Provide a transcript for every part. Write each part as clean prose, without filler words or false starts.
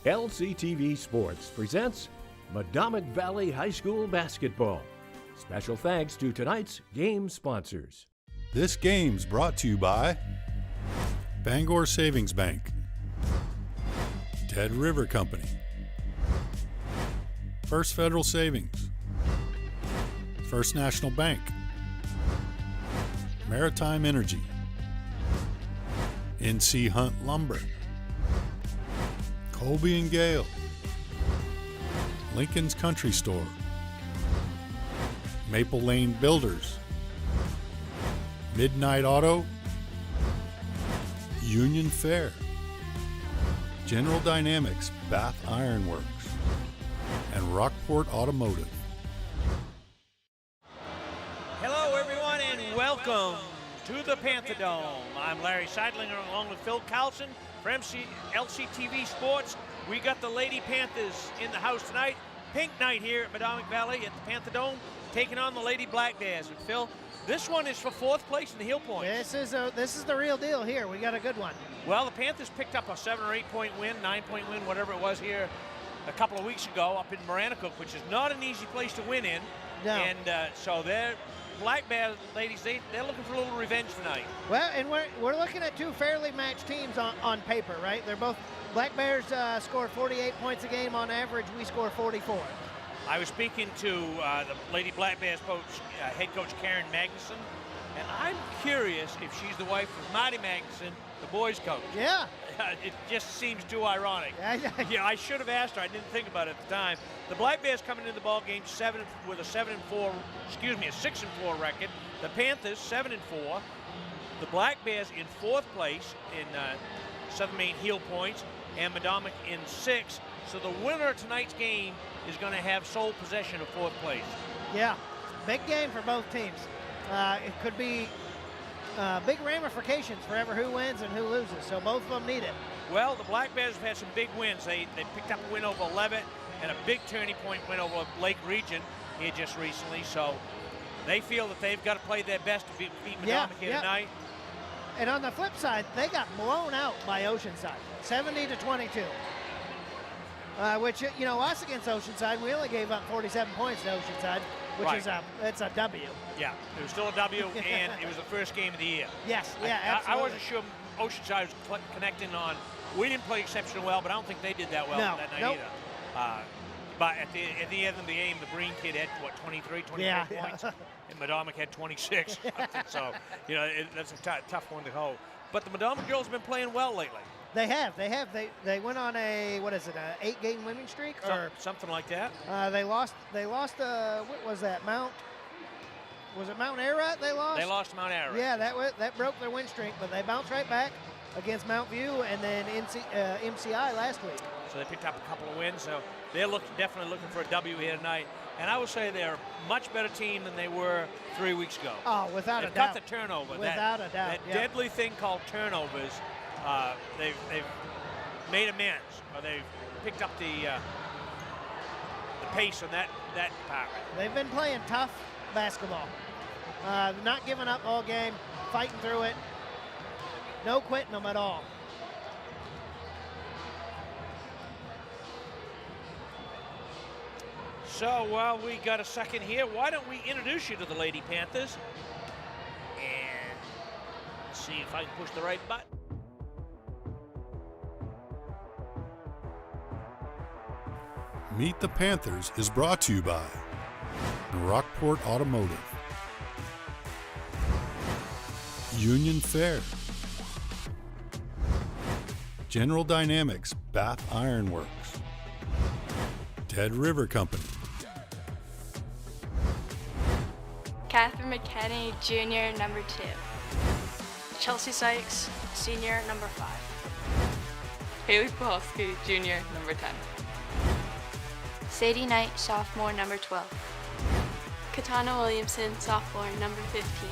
LCTV Sports presents Medomak Valley High School Basketball. Special thanks to tonight's game sponsors. This game's brought to you by Bangor Savings Bank, Dead River Company, First Federal Savings, First National Bank, Maritime Energy, NC Hunt Lumber, Colby and Gale, Lincoln's Country Store, Maple Lane Builders, Midnight Auto, Union Fair, General Dynamics Bath Iron Works, and Rockport Automotive. Hello everyone and welcome to the Panther Dome. I'm Larry Seidlinger along with Phil Carlson for LCTV Sports. We got the Lady Panthers in the house tonight. Pink night here at Medomak Valley at the Panther Dome, taking on the Lady Black Bears. And Phil, this one is for fourth place in the Heel Points. This is the real deal here. We got a good one. Well, the Panthers picked up a 7 or 8 point win, 9 point win, whatever it was here a couple of weeks ago up in Maranacook, which is not an easy place to win in. No. And so they're Black Bears ladies, they're looking for a little revenge tonight. Well, and we're looking at two fairly matched teams on paper, right? They're both Black Bears score 48 points a game on average. We score 44. I was speaking to the Lady Black Bears coach, head coach Karen Magnuson, and I'm curious if she's the wife of Marty Magnuson, the boys coach. Yeah. It just seems too ironic. Yeah, I should have asked her. I didn't think about it at the time. The Black Bears coming into the ball game with a 6-4 record. The Panthers 7-4. The Black Bears in fourth place in Southern Maine Heel Points, and Medomak in 6th. So the winner of tonight's game is going to have sole possession of fourth place. Yeah, big game for both teams. It could be big ramifications for who wins and who loses, so both of them need it. Well, the Black Bears have had some big wins. They picked up a win over Levitt and a big turning point win over Lake Region here just recently, so they feel that they've got to play their best to beat Medomak here tonight. And on the flip side, they got blown out by Oceanside, 70-22. Which, you know, us against Oceanside, we only gave up 47 points to Oceanside, which is it's a W. Yeah, it was still a W, and it was the first game of the year. Yes, absolutely. I wasn't sure Oceanside was connecting on. We didn't play exceptionally well, but I don't think they did that well that night either. But at the end of the game, the Breen kid had, 23 points, and Medomak had 26. So, you know, that's a tough one to hold. But the Medomak girls have been playing well lately. They have. They went on a, an 8-game winning streak? Or something like that. They lost, what was that, was it Mount Ararat they lost? They lost to Mount Ararat. Yeah, that broke their win streak, but they bounced right back against Mount View and then MCI last week. So they picked up a couple of wins, so they're definitely looking for a W here tonight. And I would say they're a much better team than they were 3 weeks ago. Oh, without a doubt. They've cut the turnover. Without a doubt. That deadly thing called turnovers, they've made amends, or they've picked up the pace on that department. They've been playing tough basketball. Not giving up all game, fighting through it. No quitting them at all. So while we got a second here, why don't we introduce you to the Lady Panthers? And see if I can push the right button. Meet the Panthers is brought to you by Rockport Automotive, Union Fair, General Dynamics Bath Iron Works, Dead River Company, Catherine McKenney, Junior, number 2. Chelsea Sykes, Senior, number 5. Haley Pawlowski, Junior, number 10. Sadie Knight, Sophomore, number 12. Katana Williamson, Sophomore, number 15.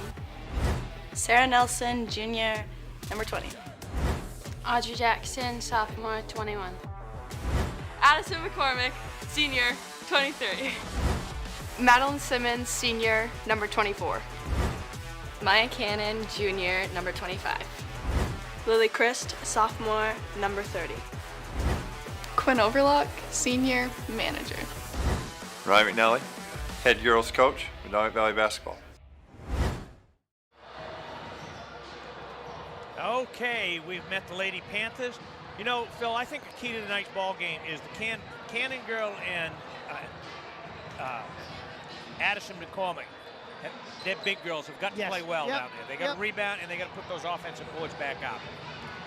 Sarah Nelson, Junior, number 20. Audrey Jackson, Sophomore, 21. Addison McCormick, Senior, 23. Madeline Simmons, Senior, number 24. Maya Cannon, Junior, number 25. Lily Christ, Sophomore, number 30. Quinn Overlock, Senior, Manager. Ryan McNally, Head Girls Coach, Medomak Valley Basketball. Okay, we've met the Lady Panthers. You know, Phil, I think the key to tonight's ball game is the Cannon girl and Addison McCormick. They're big girls have got to play well down there. They got to rebound and they got to put those offensive boards back up.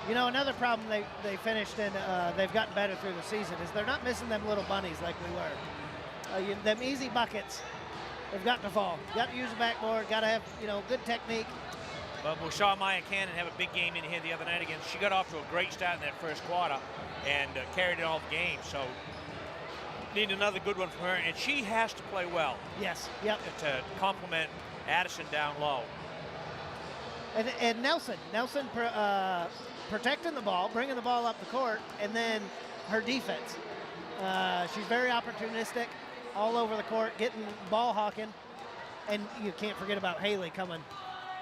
You know, another problem they finished and they've gotten better through the season is they're not missing them little bunnies like we were. Them easy buckets, they've got to fall. Got to use the backboard. Got to have good technique. But we saw Maya Cannon have a big game in here the other night again. She got off to a great start in that first quarter and carried it all the game. So need another good one from her, and she has to play well. Yes. Yep. To complement Addison down low. And Nelson protecting the ball, bringing the ball up the court, and then her defense. She's very opportunistic, all over the court, getting ball hawking, and you can't forget about Haley coming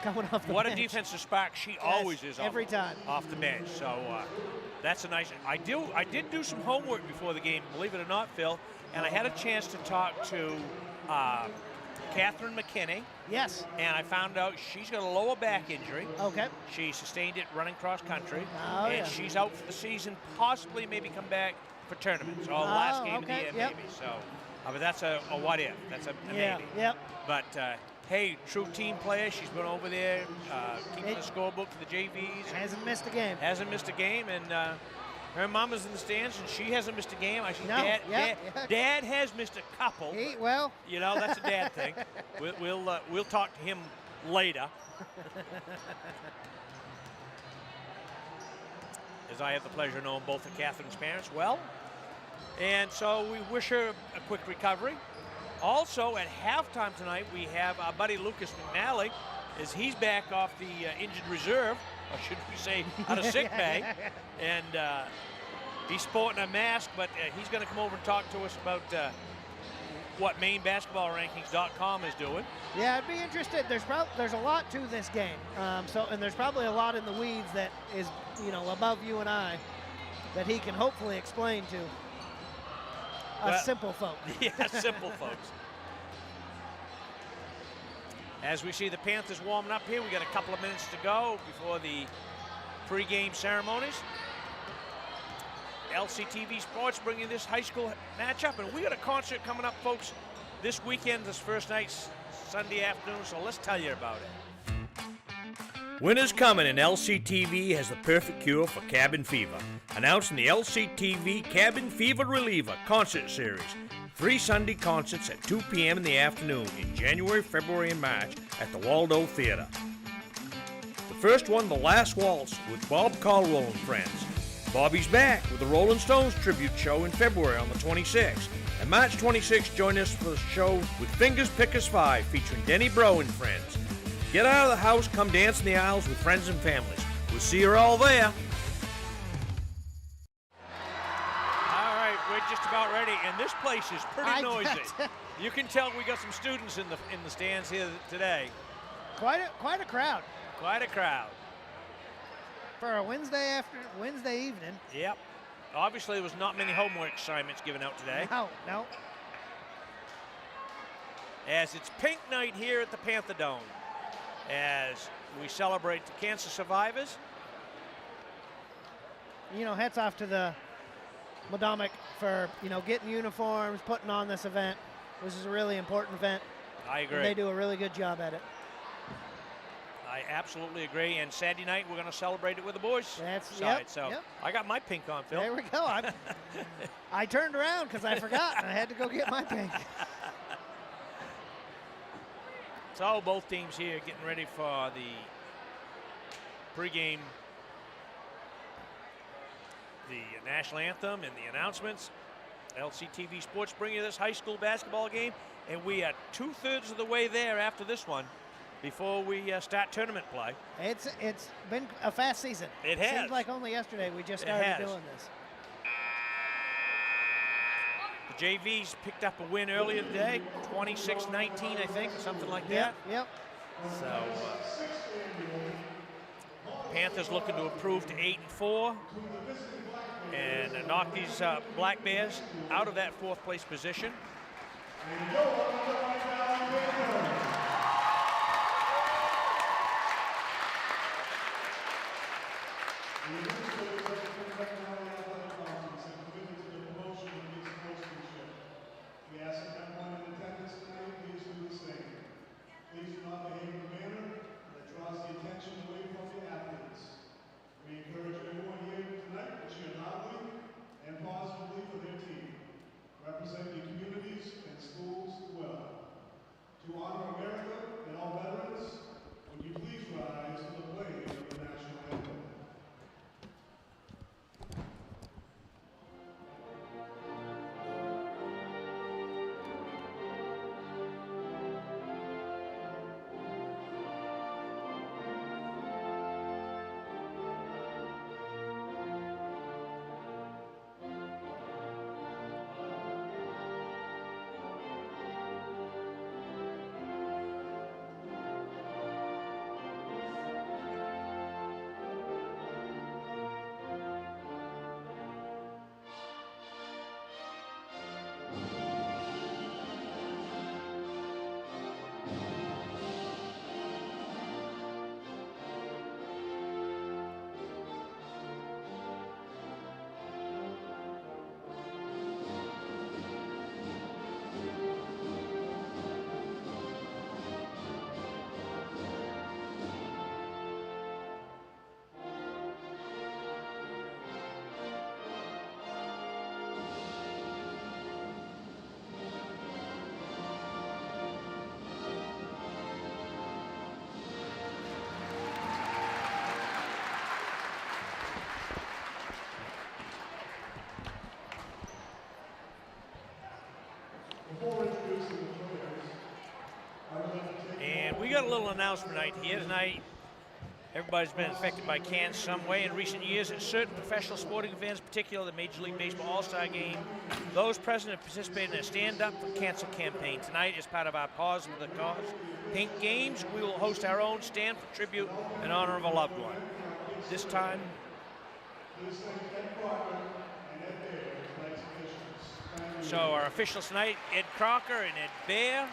off the What bench. a defensive spark she always is every time off the bench. So that's a nice. I did do some homework before the game, believe it or not, Phil, and I had a chance to talk to Catherine McKinney. Yes. And I found out she's got a lower back injury. Okay. She sustained it running cross country. Oh, and she's out for the season, possibly maybe come back for tournaments. Or last game of the year, maybe. So, but that's a what if. That's a maybe. Yep. But hey, true team player. She's been over there keeping the scorebook for the JVs. Hasn't missed a game. Hasn't missed a game, and her mama's in the stands, and she hasn't missed a game. I see Dad has missed a couple. Well, you know, that's a dad thing. We'll talk to him later. As I have the pleasure of knowing both of Catherine's parents well. And so we wish her a quick recovery. Also, at halftime tonight, we have our buddy Lucas McNally, as he's back off the injured reserve, or should we say out of sick bay. And he's sporting a mask, but he's going to come over and talk to us about what MaineBasketballRankings.com is doing. Yeah, I'd be interested. There's a lot to this game. And there's probably a lot in the weeds that is, above you and I, that he can hopefully explain to us simple folk. Yeah, simple folks. As we see the Panthers warming up here, we got a couple of minutes to go before the pregame ceremonies. LCTV Sports bringing this high school matchup, and we got a concert coming up, folks, this weekend, this first night, Sunday afternoon, so let's tell you about it. Winter's coming, and LCTV has the perfect cure for cabin fever. Announcing the LCTV Cabin Fever Reliever Concert Series. 3 Sunday concerts at 2 p.m. in the afternoon in January, February, and March at the Waldo Theater. The first one, The Last Waltz, with Bob Caldwell and friends. Bobby's back with the Rolling Stones tribute show in February on the 26th. And March 26th, join us for the show with Fingers Pickers 5 featuring Denny Bro and friends. Get out of the house, come dance in the aisles with friends and families. We'll see you all there. All right, we're just about ready, and this place is pretty noisy. You can tell we got some students in the stands here today. Quite a crowd. Quite a crowd. For a Wednesday evening. Yep. Obviously, there was not many homework assignments given out today. No. As it's pink night here at the Panther Dome, as we celebrate the cancer survivors. Hats off to the Medomak for, getting uniforms, putting on this event. This is a really important event. I agree. And they do a really good job at it. I absolutely agree. And Saturday night, we're going to celebrate it with the boys' side. Yep. I got my pink on, Phil. There we go. I turned around because I forgot, and I had to go get my pink. So both teams here getting ready for the pregame, the national anthem and the announcements. LCTV Sports bringing you this high school basketball game, and we are 2/3 of the way there after this one before we start tournament play. It's been a fast season. It has. Seems like only yesterday we just started doing this. The JVs picked up a win earlier today, 26-19, I think, something like that. Yep. So Panthers looking to improve to 8-4 and knock these Black Bears out of that 4th place position. And we got a little announcement night here tonight. Everybody's been affected by cancer some way in recent years at certain professional sporting events, particularly the Major League Baseball All-Star Game. Those present have participated in a Stand Up for Cancer campaign. Tonight, as part of our Pause for the Cause Pink Games, we will host our own Stand for Tribute in honor of a loved one. This time, so our officials tonight, Ed Crocker and Ed Bear.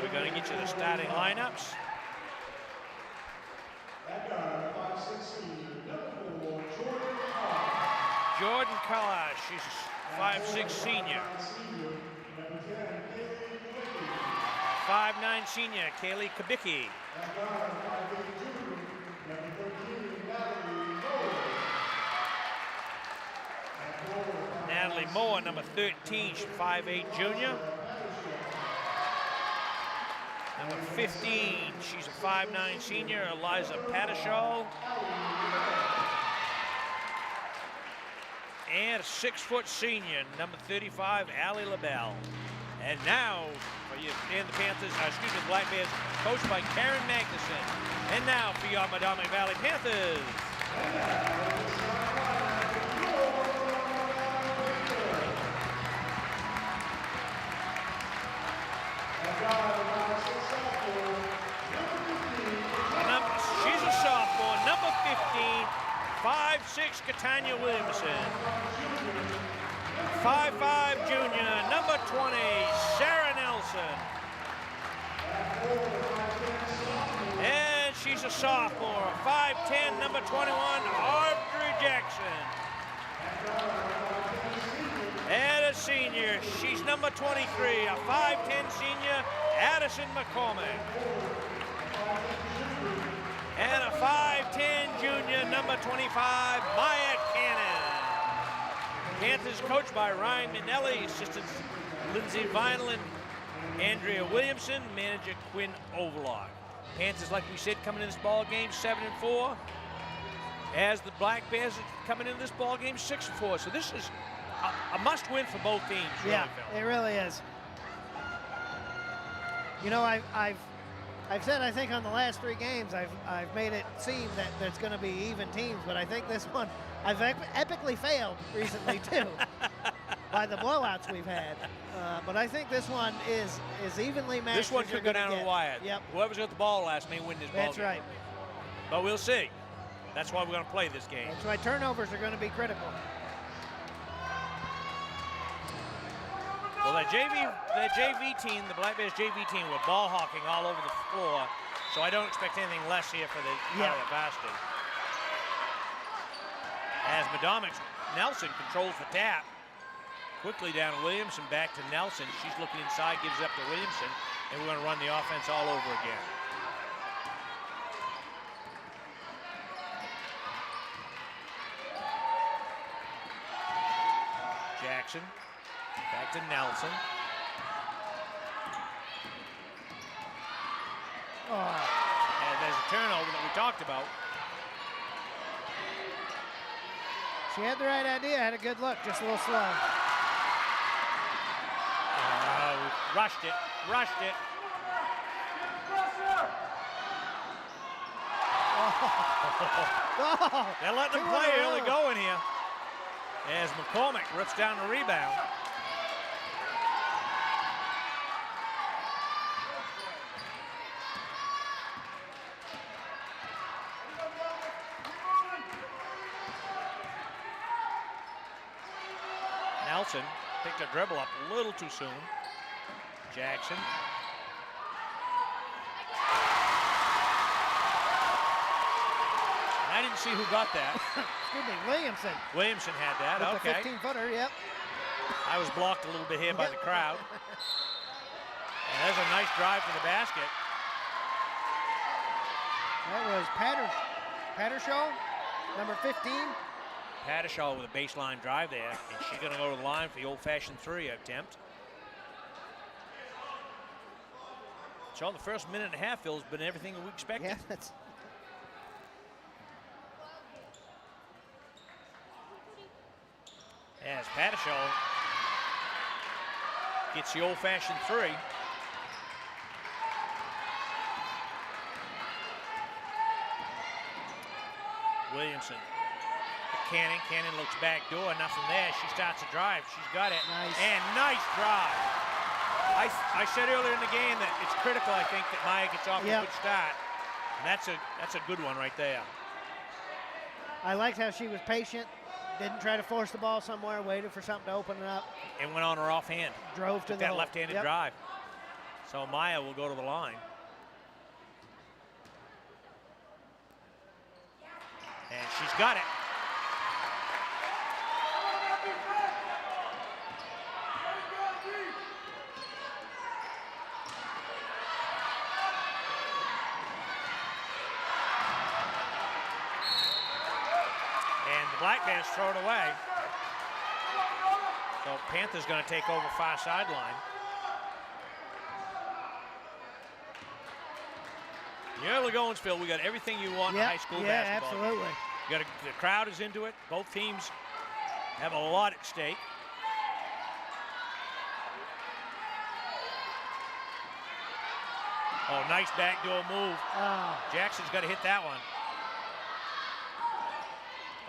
We're going to get you the starting lineups. Jordan Collard, she's a 5'6" senior. 5'9" senior, Kaylee Kubicki. Natalie Moore, number 13, she's 5'8" junior. Number 15, she's a 5'9" senior, Eliza Patashall. And a 6-foot senior, number 35, Allie LaBelle. And now, for you and the Panthers, the Black Bears, coached by Karen Magnuson. And now for your Medomak Valley Panthers. She's a sophomore, number 15, 5'6", Katanya Williamson. 5'5", junior, number 20, Sarah Nelson. And she's a sophomore, 5'10", number 21, Audrey Jackson. And a senior, she's number 23, a 5'10" senior, Addison McCormick. And a 5'10" junior, number 25, Maya Cannon. Panthers coached by Ryan Minnelli, assistants Lindsay Vinyl and Andrea Williamson, manager Quinn Overlock. Panthers, like we said, coming in this ball game 7-4, as the Black Bears are coming into this ball game 6-4. So this is a must-win for both teams. Yeah, it really is. You know, I've I've said I think on the last 3 games I've made it seem that there's going to be even teams, but I think this one I've epically failed recently too by the blowouts we've had. But I think this one is evenly matched. This one could go down to the wire. Yep. Whoever's got the ball last may win this ball. That's right. But we'll see. That's why we're going to play this game. That's why turnovers are going to be critical. Well, that JV team, the Black Bears JV team, were ball hawking all over the floor, so I don't expect anything less here for the Varsity. As Medomak, Nelson controls the tap. Quickly down to Williamson, back to Nelson. She's looking inside, gives it up to Williamson, and we're going to run the offense all over again. Jackson. Back to Nelson. And there's a turnover that we talked about. She had the right idea, had a good look, just a little slow. Rushed it. They're letting them play early going here. As McCormick rips down the rebound. Nelson picked a dribble up a little too soon. Jackson. I didn't see who got that. Excuse me, Williamson. Williamson had that, with okay. The 15-footer, yep. I was blocked a little bit here by the crowd. And there's a nice drive to the basket. That was Pattershaw, number 15. Pattershaw with a baseline drive there, and she's going to go to the line for the old-fashioned 3 attempt. So the first minute and a half, Phil, has been everything that we expected. Yeah, that's... As Pattershaw gets the old-fashioned 3. Williamson. Cannon looks back door, nothing there. She starts to drive. She's got it. Nice. And nice drive. I said earlier in the game that it's critical, I think, that Maya gets off a good start. And that's a good one right there. I liked how she was patient, didn't try to force the ball somewhere, waited for something to open it up. And went on her offhand. Drove to that left-handed drive. So Maya will go to the line. And she's got it. Black Bears throw it away. So Panthers going to take over far sideline. The early goings, Phil, we got everything you want in high school basketball. Yeah, absolutely. The crowd is into it. Both teams have a lot at stake. Oh, nice backdoor move. Jackson's got to hit that one.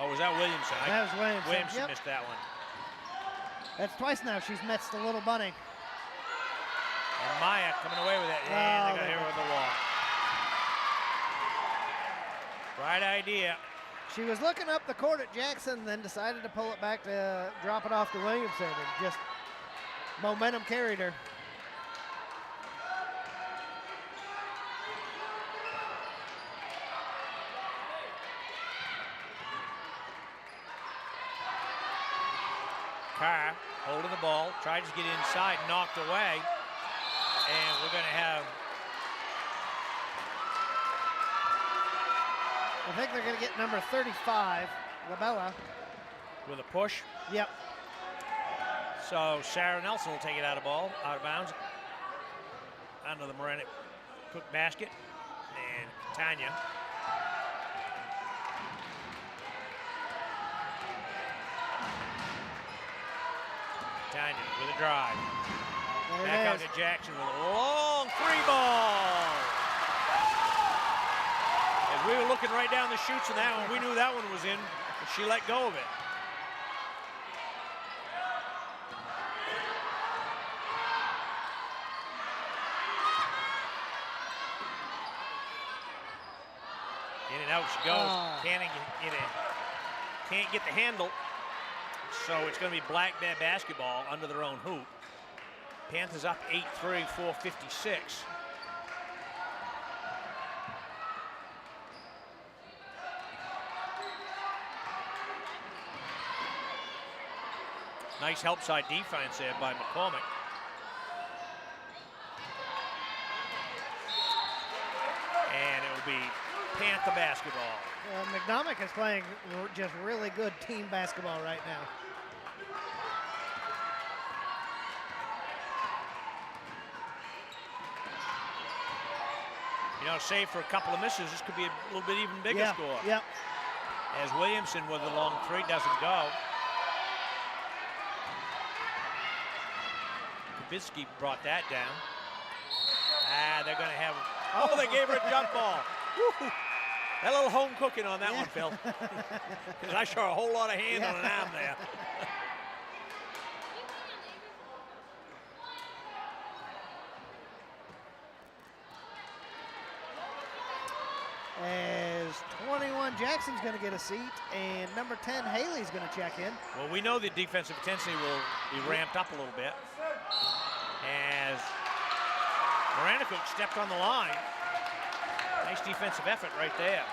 Oh, was that Williamson? That was Williamson. Williamson missed that one. That's twice now she's missed the little bunny. And Maya coming away with it. And they got hit with the wall. Right idea. She was looking up the court at Jackson, then decided to pull it back to drop it off to Williamson, and just momentum carried her. Carr holding the ball, tried to get inside, knocked away, and we're going to have... I think they're going to get number 35, Labella. With a push? Yep. So Sarah Nelson will take it out of bounds, under the Maranacook basket, and Tanya. Tanya with a drive. Back out to Jackson with a long 3 ball. We were looking right down the chutes in that one. We knew that one was in, but she let go of it. In and out she goes. Can't get the handle. So it's going to be Black Bear basketball under their own hoop. Panthers up 8-3, 4:56. Nice help side defense there by McCormick. And it will be Panther basketball. Medomak is playing just really good team basketball right now. You know, save for a couple of misses, this could be a little bit even bigger score. Yep. As Williamson with a long three doesn't go. Kubitsky brought that down. They're going to have, they gave her a jump ball. Woo-hoo. That little home cooking on that one, Phil. Because I saw a whole lot of hand on an arm there. As 21, Jackson's going to get a seat, and number 10, Haley's going to check in. Well, we know the defensive intensity will be ramped up a little bit. As Maranacook stepped on the line. Nice defensive effort right there.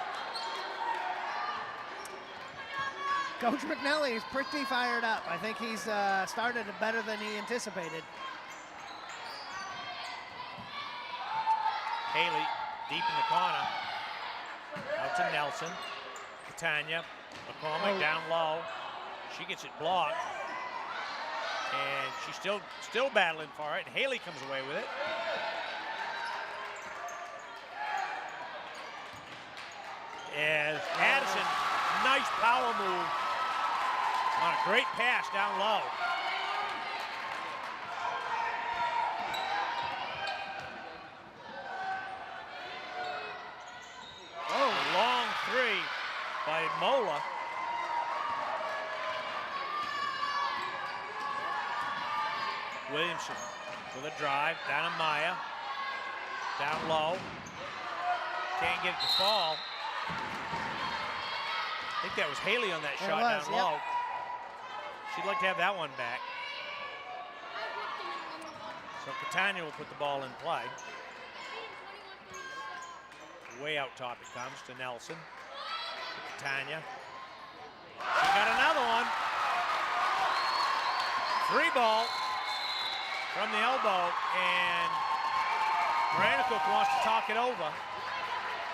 Coach McNally is pretty fired up. I think he's started better than he anticipated. Haley deep in the corner. Out to Nelson. Catania. McCormick down low. She gets it blocked. And she's still battling for it. And Haley comes away with it. As Addison, nice power move on a great pass down low. Long three by Mola. Williamson with a drive, down to Maya. Down low. Can't get it to fall. I think that was Haley on that shot down low. She'd like to have that one back. So Catania will put the ball in play. Way out top it comes to Nelson. To Catania. She got another one. 3 ball from the elbow, and Maranacook wants to talk it over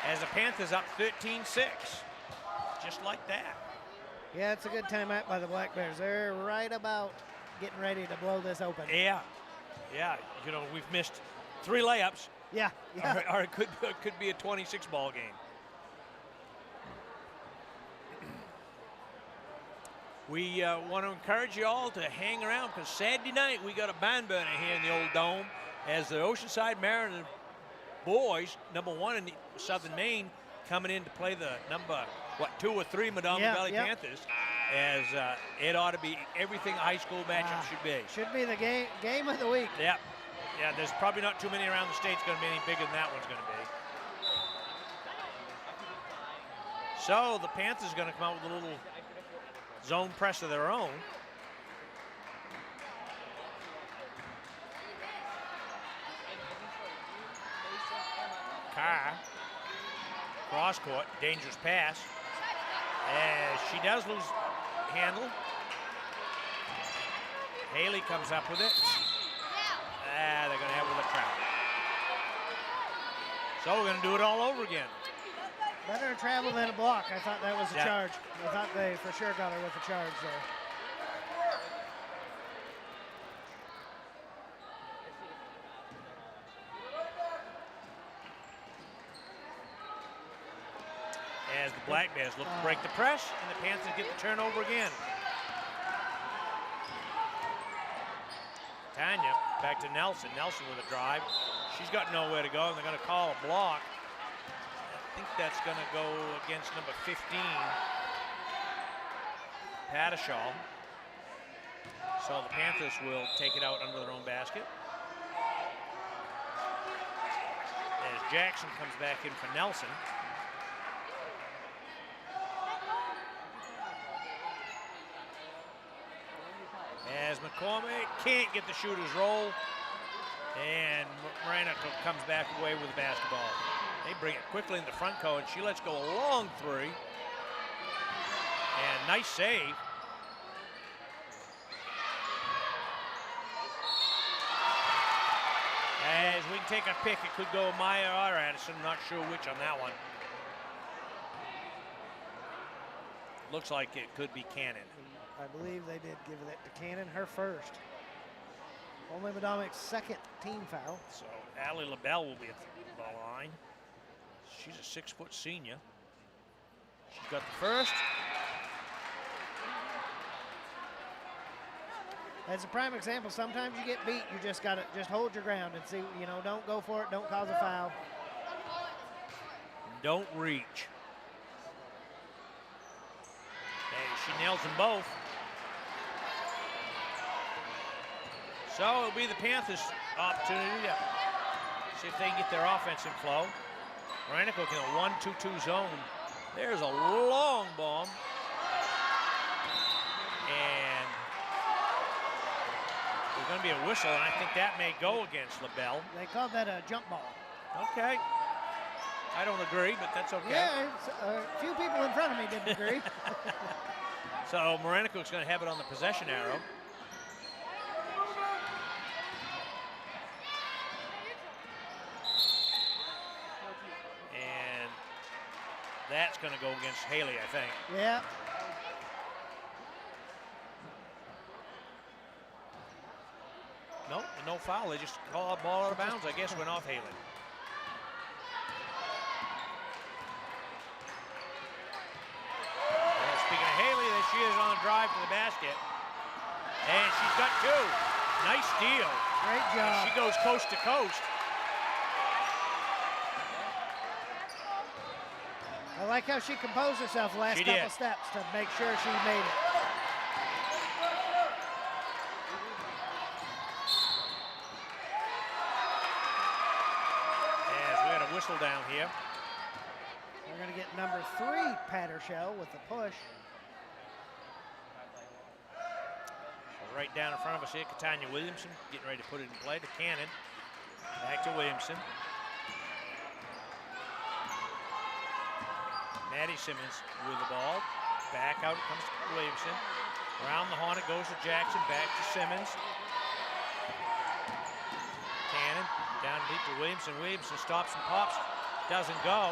as the Panthers up 13-6. Just like that. Yeah, it's a good timeout by the Black Bears. They're right about getting ready to blow this open. Yeah. You know, we've missed 3 layups. Yeah. Or it could be a 26-ball game. We want to encourage you all to hang around because Saturday night we got a barn burner here in the Old Dome as the Oceanside Mariner boys, number 1 in Southern Maine, coming in to play the number 2 or 3 Medomak Valley Panthers. As it ought to be everything a high school matchup should be. Should be the game of the week. Yeah, there's probably not too many around the state's going to be any bigger than that one's going to be. So the Panthers are going to come out with a little zone press of their own. Carr, cross court, dangerous pass. As she does lose handle. Haley comes up with it. They're going to have it with a trap. So we're going to do it all over again. Better travel than a block. I thought that was a charge. I thought they for sure got her with a charge there. As the Black Bears look to break the press, and the Panthers get the turnover again. Tanya back to Nelson. Nelson with a drive. She's got nowhere to go, and they're going to call a block. think that's going to go against number 15, Pattershaw. So the Panthers will take it out under their own basket. As Jackson comes back in for Nelson. As McCormick can't get the shooter's roll, and Maranacook comes back away with the basketball. They bring it quickly in the front court. She lets go a long three. And nice save. As we can take a pick, it could go Maya or Addison. Not sure which on that one. Looks like it could be Cannon. I believe they did give it to Cannon, her first. Only Medomac's second team foul. So Allie LaBelle will be at the line. She's a 6-foot senior. She's got the first. As a prime example, sometimes you get beat, you just got to just hold your ground and see, you know, don't go for it, don't cause a foul. Don't reach. And she nails them both. So it'll be the Panthers' opportunity to see if they can get their offensive flow. Maranacook in a 1-2-2 zone. There's a long bomb. And there's going to be a whistle, and I think that may go against LaBelle. They called that a jump ball. Okay. I don't agree, but that's okay. Yeah, a few people in front of me didn't agree. So Maranacook's going to have it on the possession arrow. That's going to go against Haley, I think. Yeah. Nope, no foul. They just call a ball out of bounds. I guess went off Haley. And speaking of Haley, there she is on a drive to the basket. And she's got two. Nice steal. Great job. She goes coast to coast. I like how she composed herself the last couple steps to make sure she made it. As we had a whistle down here. We're going to get number 3, Pattershaw, with the push. So right down in front of us here, Katanya Williamson getting ready to put it in play to Cannon. Back to Williamson. Maddie Simmons with the ball. Back out it comes to Williamson. Around the horn it goes to Jackson. Back to Simmons. Cannon down deep to Williamson. Williamson stops and pops. Doesn't go.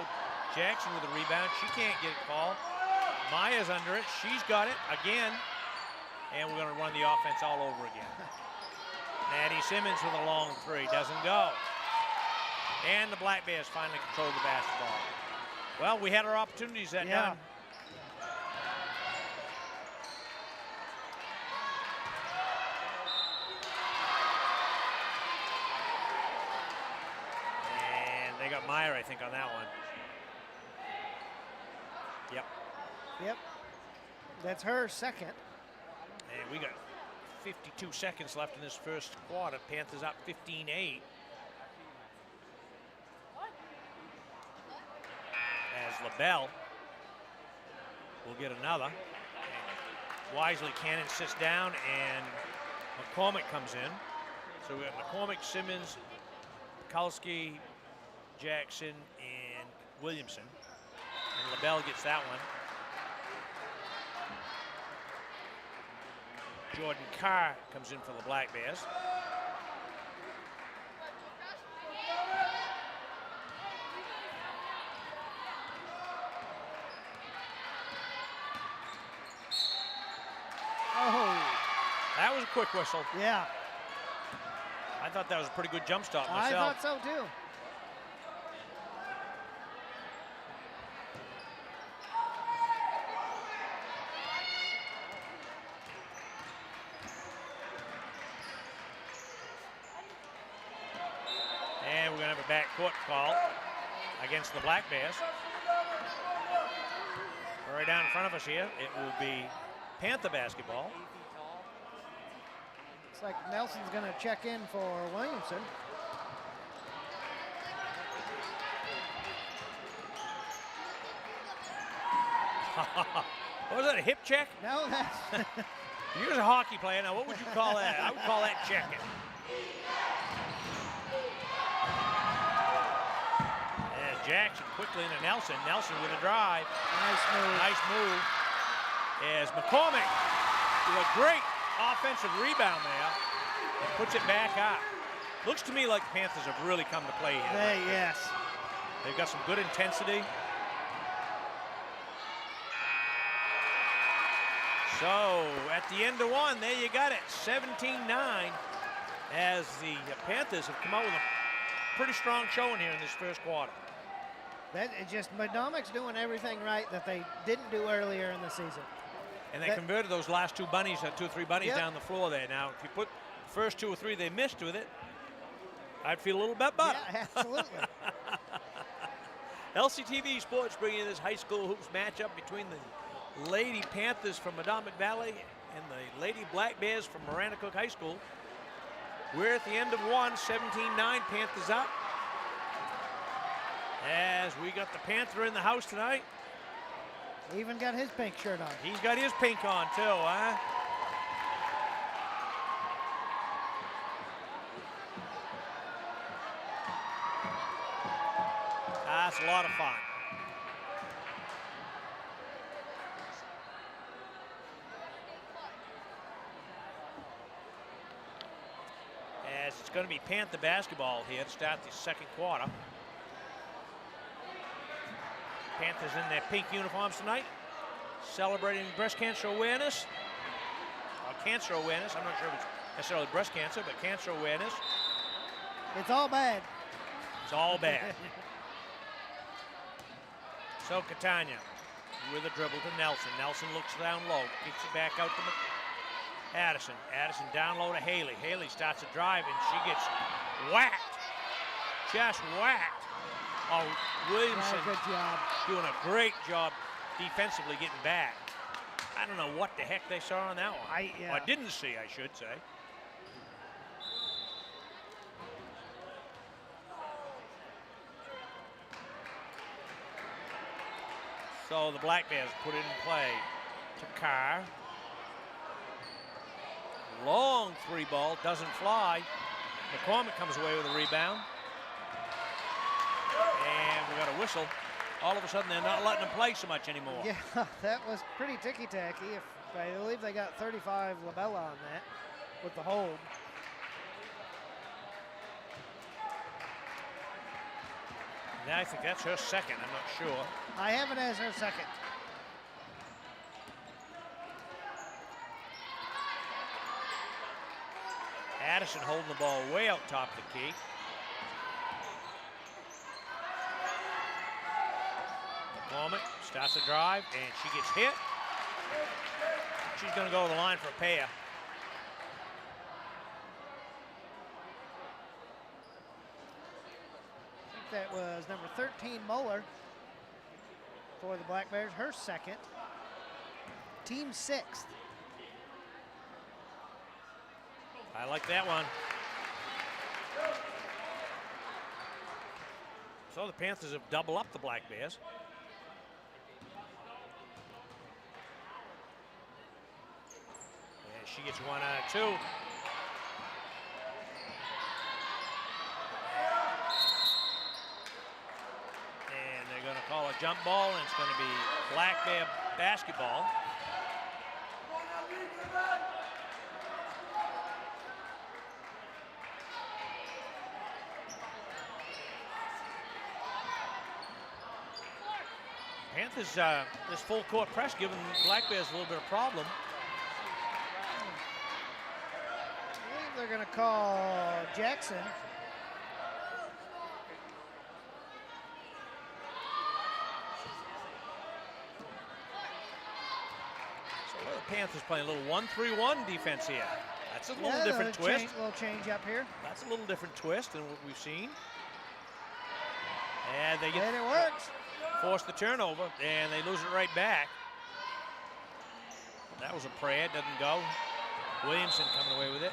Jackson with the rebound. She can't get it called. Maya's under it. She's got it again. And we're going to run the offense all over again. Maddie Simmons with a long three. Doesn't go. And the Black Bears finally control the basketball. Well, we had our opportunities that time. And they got Meyer, I think, on that one. Yep. Yep. That's her second. And we got 52 seconds left in this first quarter. Panthers up 15-8. As LaBelle will get another. And wisely, Cannon sits down and McCormick comes in. So we got McCormick, Simmons, Mikulski, Jackson, and Williamson. And LaBelle gets that one. Jordan Carr comes in for the Black Bears. That was a quick whistle. Yeah. I thought that was a pretty good jump stop I myself. thought so too. And we're going to have a backcourt call. against the Black Bears. Right down in front of us here, it will be Panther basketball. Looks like Nelson's going to check in for Williamson. What was that, a hip check? No, that's... You're a hockey player. Now, what would you call that? I would call that checking. And Jackson quickly into Nelson. Nelson with a drive. Nice move. Nice move. As McCormick with a great offensive rebound there and puts it back up. Looks to me like the Panthers have really come to play here. Yes. They've got some good intensity. So at the end of one, there you got it, 17-9, as the Panthers have come out with a pretty strong showing here in this first quarter. That is just Medomac's doing everything right that they didn't do earlier in the season. And they converted those last two or three bunnies down the floor there. Now, if you put the first 2 or 3 they missed with it, I'd feel a little bit better. Yeah, absolutely. LCTV Sports bringing you this high school hoops matchup between the Lady Panthers from Medomak Valley and the Lady Black Bears from Maranacook High School. We're at the end of one, 17-9, Panthers up. As we got the Panther in the house tonight. Even got his pink shirt on. He's got his pink on too, huh? That's a lot of fun. As it's going to be Panther basketball here to start the second quarter. Panthers in their pink uniforms tonight, celebrating breast cancer awareness. Cancer awareness. I'm not sure if it's necessarily breast cancer, but cancer awareness. It's all bad. It's all bad. So Catania with a dribble to Nelson. Nelson looks down low, kicks it back out to Addison. Addison down low to Haley. Haley starts a drive and she gets whacked. Just whacked. Oh, Williamson good job. doing a great job defensively getting back. I don't know what the heck they saw on that one. Or didn't see, I should say. So the Black Bears put it in play to Carr. Long 3 ball, doesn't fly. McCormick comes away with a rebound. And we got a whistle. All of a sudden, they're not letting them play so much anymore. Yeah, that was pretty ticky-tacky. I believe they got 35 Labella on that with the hold. Now I think that's her second. I'm not sure. I have it as her second. Addison holding the ball way out top of the key. McCormick starts a drive, and she gets hit. She's going to go to the line for a pair. I think that was number 13, Moeller, for the Black Bears. Her second. Team 6th. I like that one. So the Panthers have doubled up the Black Bears. And she gets 1 out of 2. And they're going to call a jump ball, and it's going to be Black Bear basketball. Panthers, this full court press giving Black Bears a little bit of problem. I believe they're going to call Jackson. So the Panthers playing a little 1-3-1 defense here. That's a little different twist. A little change up here. That's a little different twist than what we've seen. And they And it works. force the turnover, and they lose it right back. That was a prayer, it doesn't go. Williamson coming away with it.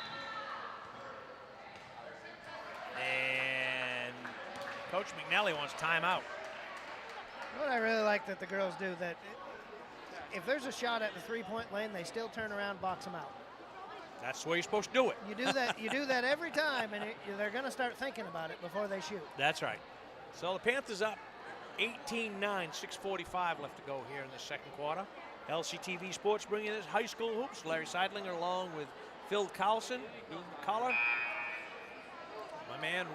And Coach McNally wants timeout. What I really like that the girls do, that if there's a shot at the three-point lane, they still turn around, box them out. That's the way you're supposed to do it. You do that. You do that every time, and they're going to start thinking about it before they shoot. That's right. So the Panthers up 18-9, 6:45 left to go here in the second quarter. LCTV Sports bringing us high school hoops. Larry Seidlinger along with Phil Carlson doing the color. My man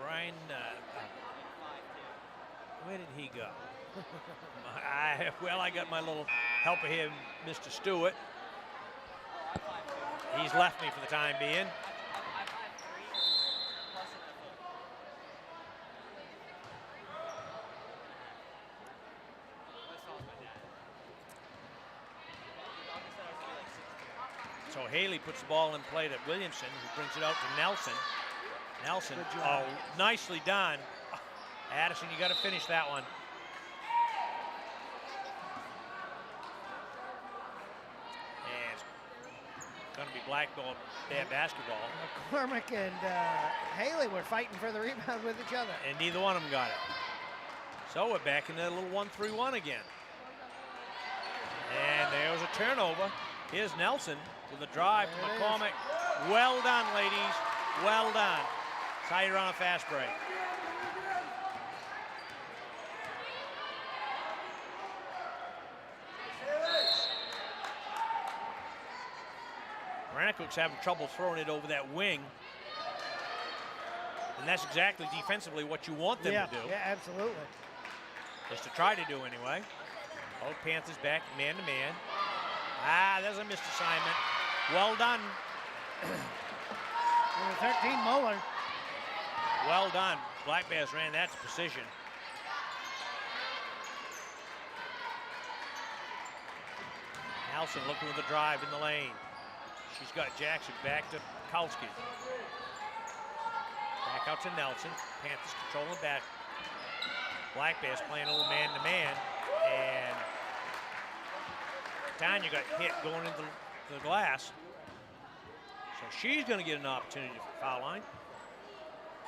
Brian, where did he go? I got my little helper here, Mr. Stewart. He's left me for the time being. So Haley puts the ball in play to Williamson, who brings it out to Nelson. Nelson, oh, nicely done. Addison, you got to finish that one. And it's going to be blackball, bad basketball. McCormick and Haley were fighting for the rebound with each other. And neither one of them got it. So we're back in that little 1-3-1 again. And there's a turnover. Here's Nelson to the drive to McCormick. Well done, ladies. Well done. That's how you run a fast break. Maranacook's having trouble throwing it over that wing. And that's exactly defensively what you want them to do. Yeah, absolutely. Just to try to do anyway. Both Panthers back man-to-man. There's a missed assignment. Well done. Number 13, Muller. Well done. Black Bears ran that to precision. Nelson looking with the drive in the lane. She's got Jackson back to Kalski. Back out to Nelson. Panthers controlling back. Black Bears playing a little man-to-man. And Tanya got hit going into the glass. So she's going to get an opportunity for foul line.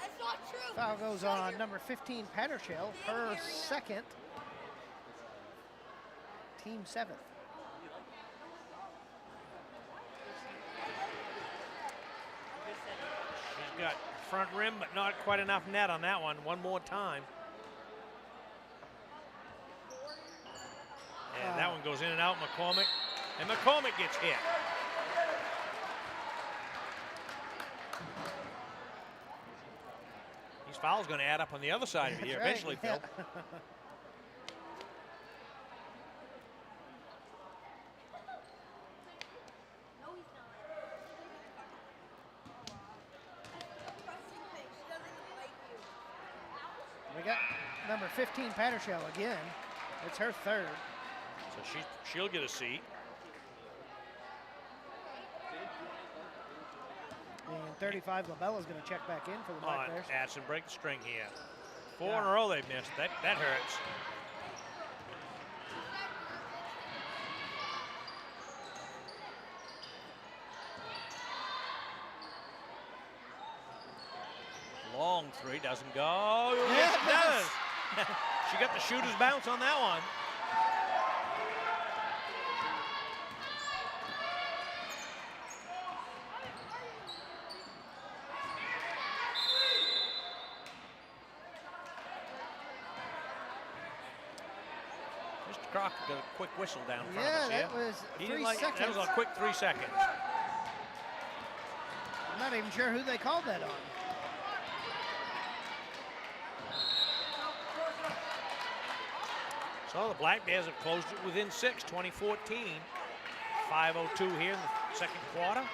That's not true. Foul goes on number 15, Pattershell, her second, team 7th. She's got front rim, but not quite enough net on that one. One more time. And that one goes in and out, McCormick. And McCormick gets hit. These fouls going to add up on the other side of it here eventually, right. Phil. We got number 15, Pattershell again. It's her third. So she'll get a seat. And 35, LaBella's going to check back in for the Black Bears. Addison break the string here. 4 in a row they've missed. That hurts. Long three doesn't go. Yes, it does. She got the shooter's bounce on that one. Mr. Crocker got a quick whistle down in front of us here. That was 3 seconds. That was a quick 3 seconds. I'm not even sure who they called that on. So the Black Bears have closed it within 6, 2014. 5:02 here in the second quarter.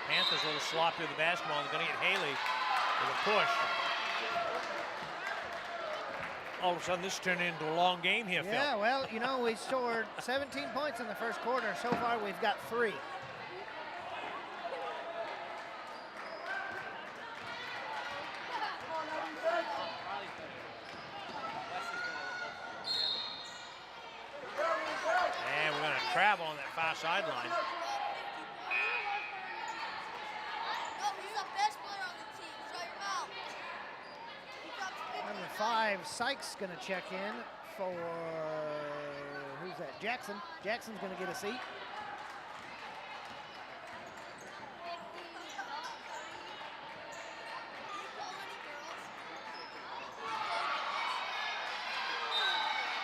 Panthers a little sloppy with the basketball. They're going to get Haley with a push. all of a sudden this turned into a long game here, Phil. Yeah, well, you know, we scored 17 points in the first quarter. So far, we've got 3. And we're going to travel on that far sideline. Number 5, Sykes going to check in for, who's that? Jackson. Jackson's going to get a seat.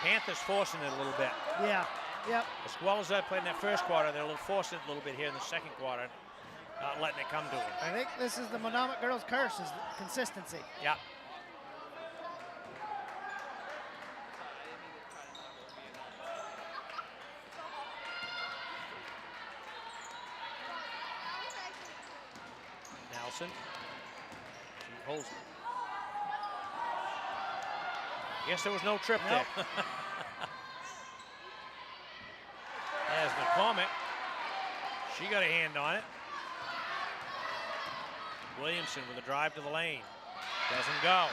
Panthers forcing it a little bit. Yeah, yep. As well as I played in that first quarter, they're forcing it a little bit here in the second quarter, not letting it come to them. I think this is the Medomak girls' curse, is consistency. Yeah. Nelson. She holds it. Guess there was no trip there. There's McCormick. She got a hand on it. Williamson with a drive to the lane. Doesn't go.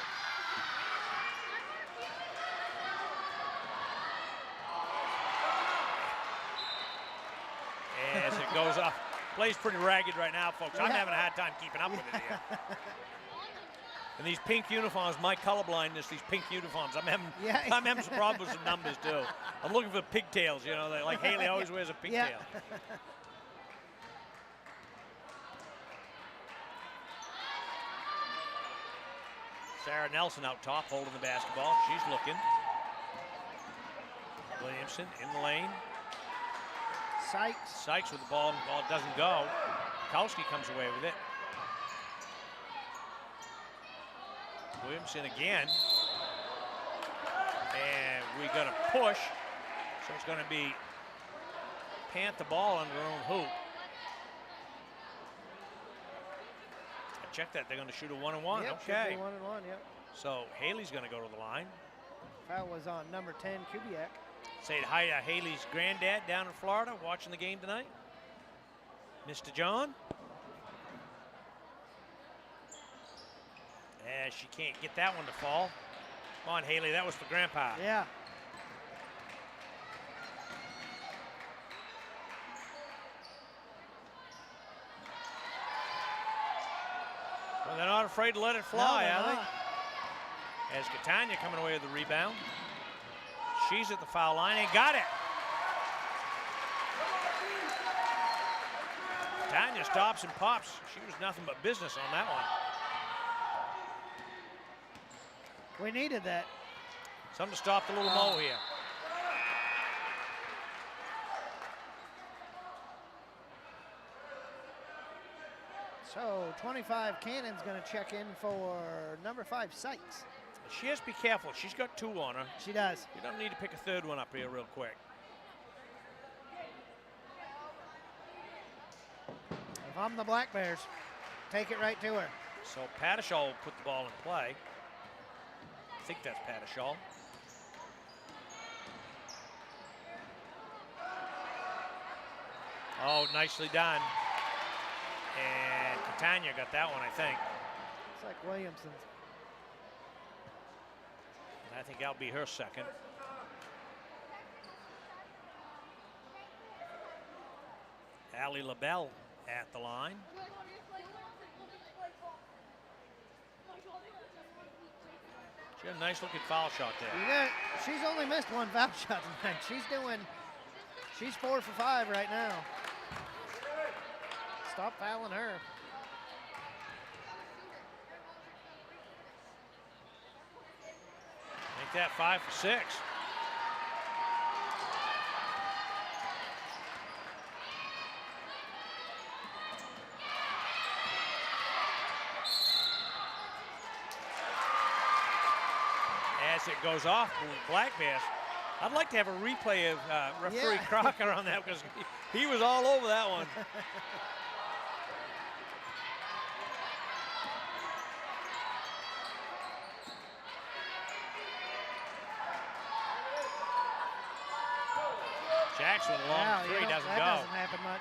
As it goes off. Play's pretty ragged right now, folks. I'm having a hard time keeping up with it here. And these pink uniforms, my colorblindness, these pink uniforms, I'm having some problems with numbers too. I'm looking for pigtails, you know, like Haley always wears a pigtail. Sarah Nelson out top holding the basketball. She's looking. Williamson in the lane. Sykes with the ball, and the ball doesn't go. Kowski comes away with it. Williamson again. And we got a push. So it's going to be Pant the ball under their own hoop. I checked that. They're going to shoot a 1-and-1. Yep, okay. 1-and-1, yep. So Haley's going to go to the line. Foul was on number 10, Kubiak. Say hi to Haley's granddad down in Florida watching the game tonight. Mr. John. Yeah, she can't get that one to fall. Come on, Haley, that was for Grandpa. Yeah. Well, they're not afraid to let it fly, no, are they? As Catania coming away with the rebound. She's at the foul line and got it. Catania stops and pops. She was nothing but business on that one. We needed that. Something to stop the little Mo here. So 25 Cannon's going to check in for number 5 Sykes. She has to be careful. She's got 2 on her. She does. You don't need to pick a third one up here real quick. If I'm the Black Bears, take it right to her. So Patishall will put the ball in play. I think that's Patishall. Oh, nicely done. And Catania got that one, I think. It's like Williamson's. I think that'll be her second. Allie LaBelle at the line. She had a nice looking foul shot there. Yeah, she's only missed 1 foul shot tonight. She's 4 for 5 right now. Stop fouling her. Make that 5 for 6. As it goes off, Black Bears. I'd like to have a replay of referee Crocker on that because he was all over that one. Jackson, long three, doesn't that go. Doesn't happen much.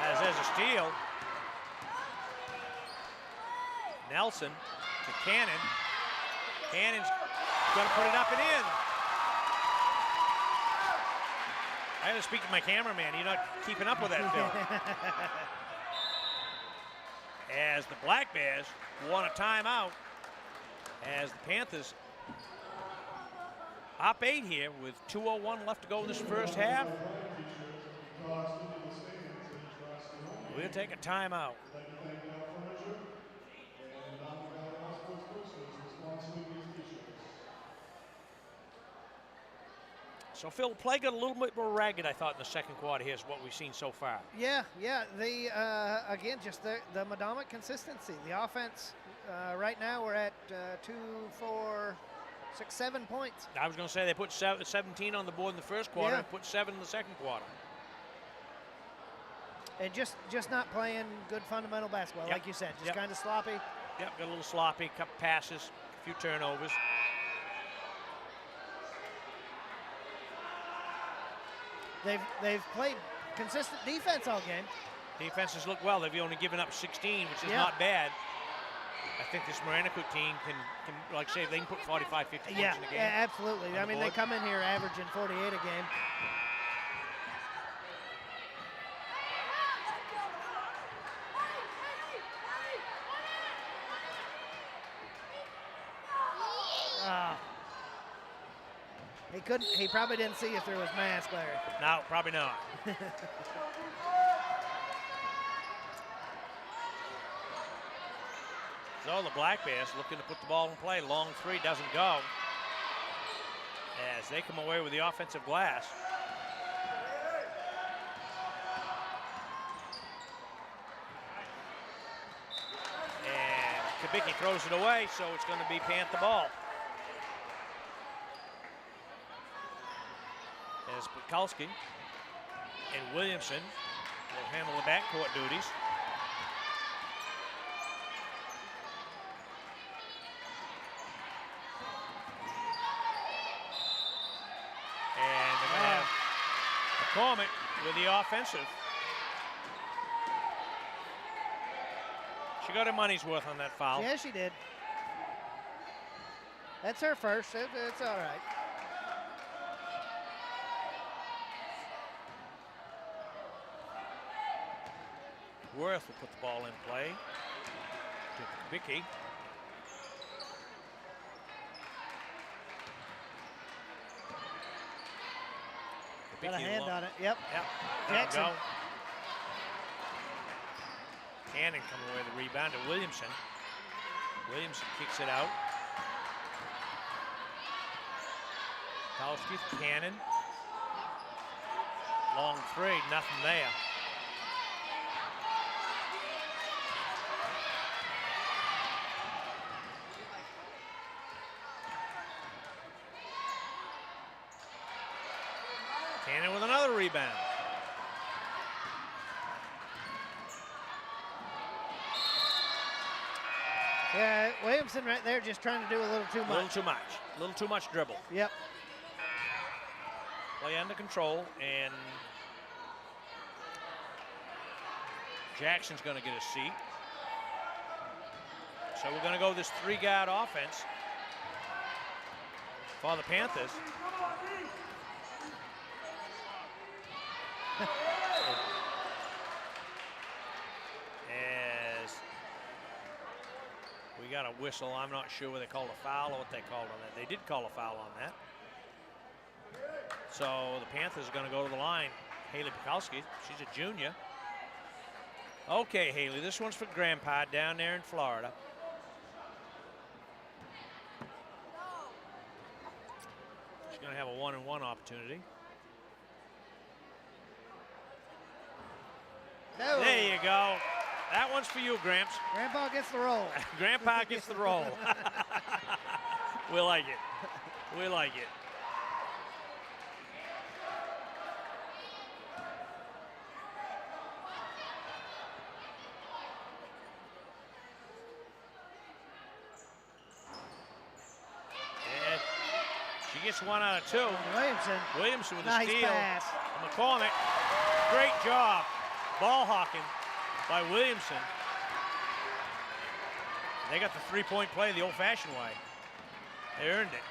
As there's a steal. Nelson to Cannon. Cannon's going to put it up and in. I got to speak to my cameraman. You're not keeping up with that, Phil. As the Black Bears want a timeout, as the Panthers up 8 here with 2:01 left to go in this first half. We'll take a timeout. So, Phil, play got a little bit more ragged, I thought, in the second quarter. Here's what we've seen so far. Yeah. The again, just the Medomak consistency. The offense, right now we're at 2, 4, 6, 7 points. I was going to say they put 17 on the board in the first quarter and put 7 in the second quarter. And just not playing good fundamental basketball, like you said. Just kind of sloppy. Yep, got a little sloppy, couple passes, a few turnovers. They've played consistent defense all game. Defenses look well. They've only given up 16, which is not bad. I think this Maranacook team can like say, they can put 45, 50 points in the game. Yeah, absolutely. I mean, they come in here averaging 48 a game. He probably didn't see if there was mask, Larry. No, probably not. So the Black Bears looking to put the ball in play. Long three doesn't go. As they come away with the offensive glass. And Kubicki throws it away, so it's going to be Panther ball. As Pekulski and Williamson will handle the backcourt duties. And they're going to have McCormick with the offensive. She got her money's worth on that foul. Yeah, she did. That's her first. It's all right. Worth will put the ball in play to Kubicki. Got a hand on it. Yep. Jackson. Go. Cannon coming away with the rebound to Williamson. Williamson kicks it out. Pekulski, Cannon. Long three, nothing there. Cannon with another rebound. Yeah, Williamson right there just trying to do a little too much. A little too much dribble. Yep. Play under control, and Jackson's going to get a seat. So we're going to go this three-guard offense for the Panthers. As we got a whistle, I'm not sure whether they called a foul or what they called on that. They did call a foul on that. So the Panthers are going to go to the line. Haley Pekulski, she's a junior. Okay, Haley, this one's for Grandpa down there in Florida. She's going to have a one-and-one opportunity. No. There you go. That one's for you, Gramps. Grandpa gets the roll. Grandpa gets the roll. We like it. We like it. gets one out of two. Williamson with a nice steal. Pass. McCormick, great job. Ball hawking by Williamson. They got the three-point play the old-fashioned way. They earned it.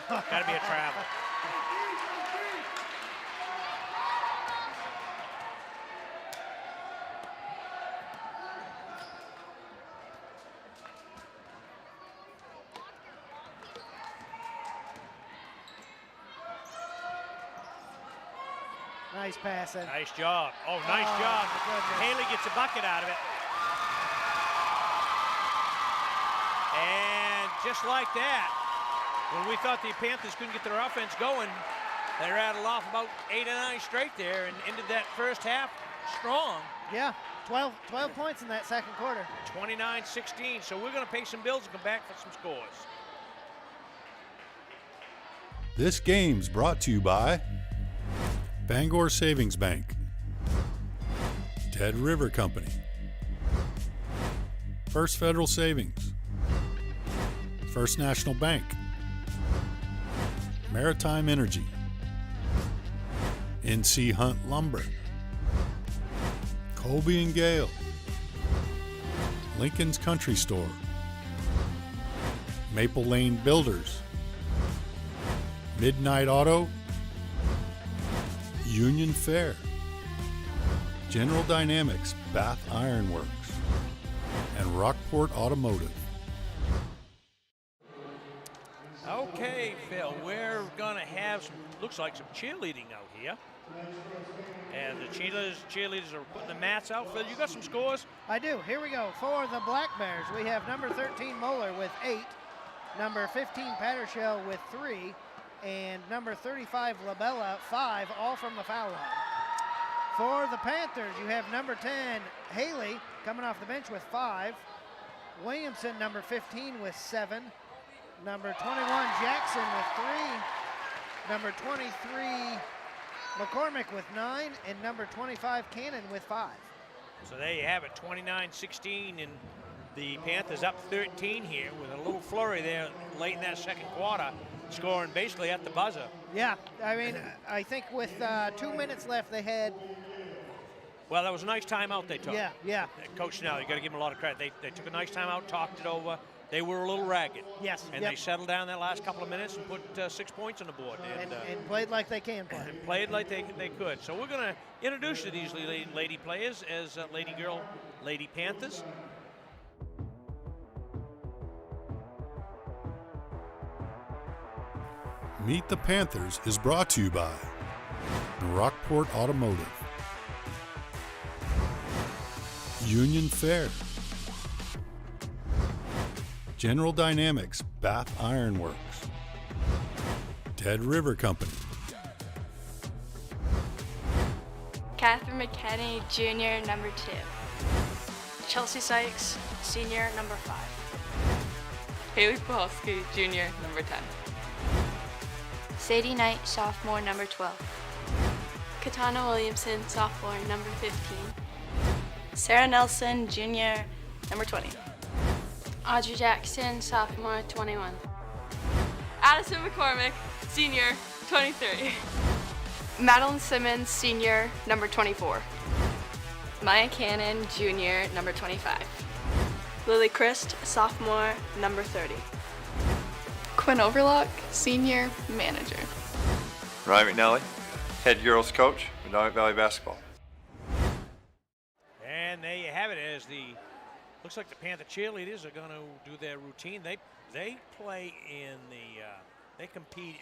Got to be a travel. Nice passing. Nice job. Oh, nice job. Haley gets a bucket out of it. And just like that, when we thought the Panthers couldn't get their offense going, they rattled off about 8 or 9 straight there and ended that first half strong. Yeah, 12 points in that second quarter. 29-16. So we're going to pay some bills and come back for some scores. This game's brought to you by Bangor Savings Bank, Dead River Company, First Federal Savings, First National Bank, Maritime Energy, NC Hunt Lumber, Colby and Gale, Lincoln's Country Store, Maple Lane Builders, Midnight Auto, Union Fair, General Dynamics Bath Iron Works, and Rockport Automotive. Okay, Phil, we're gonna have some, looks like some cheerleading out here. And the cheerleaders are putting the mats out. Phil, you got some scores? I do. Here we go. For the Black Bears, we have number 13 Moeller with 8, number 15 Pattershell with 3, and number 35 Labella 5, all from the foul line. For the Panthers, you have number 10 Haley coming off the bench with 5, Williamson number 15 with 7, number 21 Jackson with 3, number 23 McCormick with 9, and number 25 Cannon with 5. So there you have it, 29-16, and the Panthers up 13 here with a little flurry there late in that second quarter, scoring basically at the buzzer. Yeah, I mean, I think with 2 minutes left, they had. Well, that was a nice timeout they took. Yeah. Coach Snell, you got to give them a lot of credit. They took a nice timeout, talked it over. They were a little ragged. Yes. And they settled down that last couple of minutes and put 6 points on the board. And played like they can play. And played like they could. So we're going to introduce you to these lady players as Lady Panthers. Meet the Panthers is brought to you by Rockport Automotive, Union Fair, General Dynamics Bath Iron Works, Dead River Company, Catherine McKenney, Junior, number 2. Chelsea Sykes, Senior, number 5. Haley Pahalski, Junior, number 10. Sadie Knight, Sophomore, number 12. Katana Williamson, Sophomore, number 15. Sarah Nelson, Junior, number 20. Audrey Jackson, Sophomore, 21. Addison McCormick, Senior, 23. Madeline Simmons, Senior, number 24. Maya Cannon, Junior, number 25. Lily Christ, Sophomore, number 30. Quinn Overlock, Senior, Manager. Ryan McNally, Head Girls Coach, Medomak Valley Basketball. And there you have it. As looks like the Panther cheerleaders are going to do their routine. They play in the they compete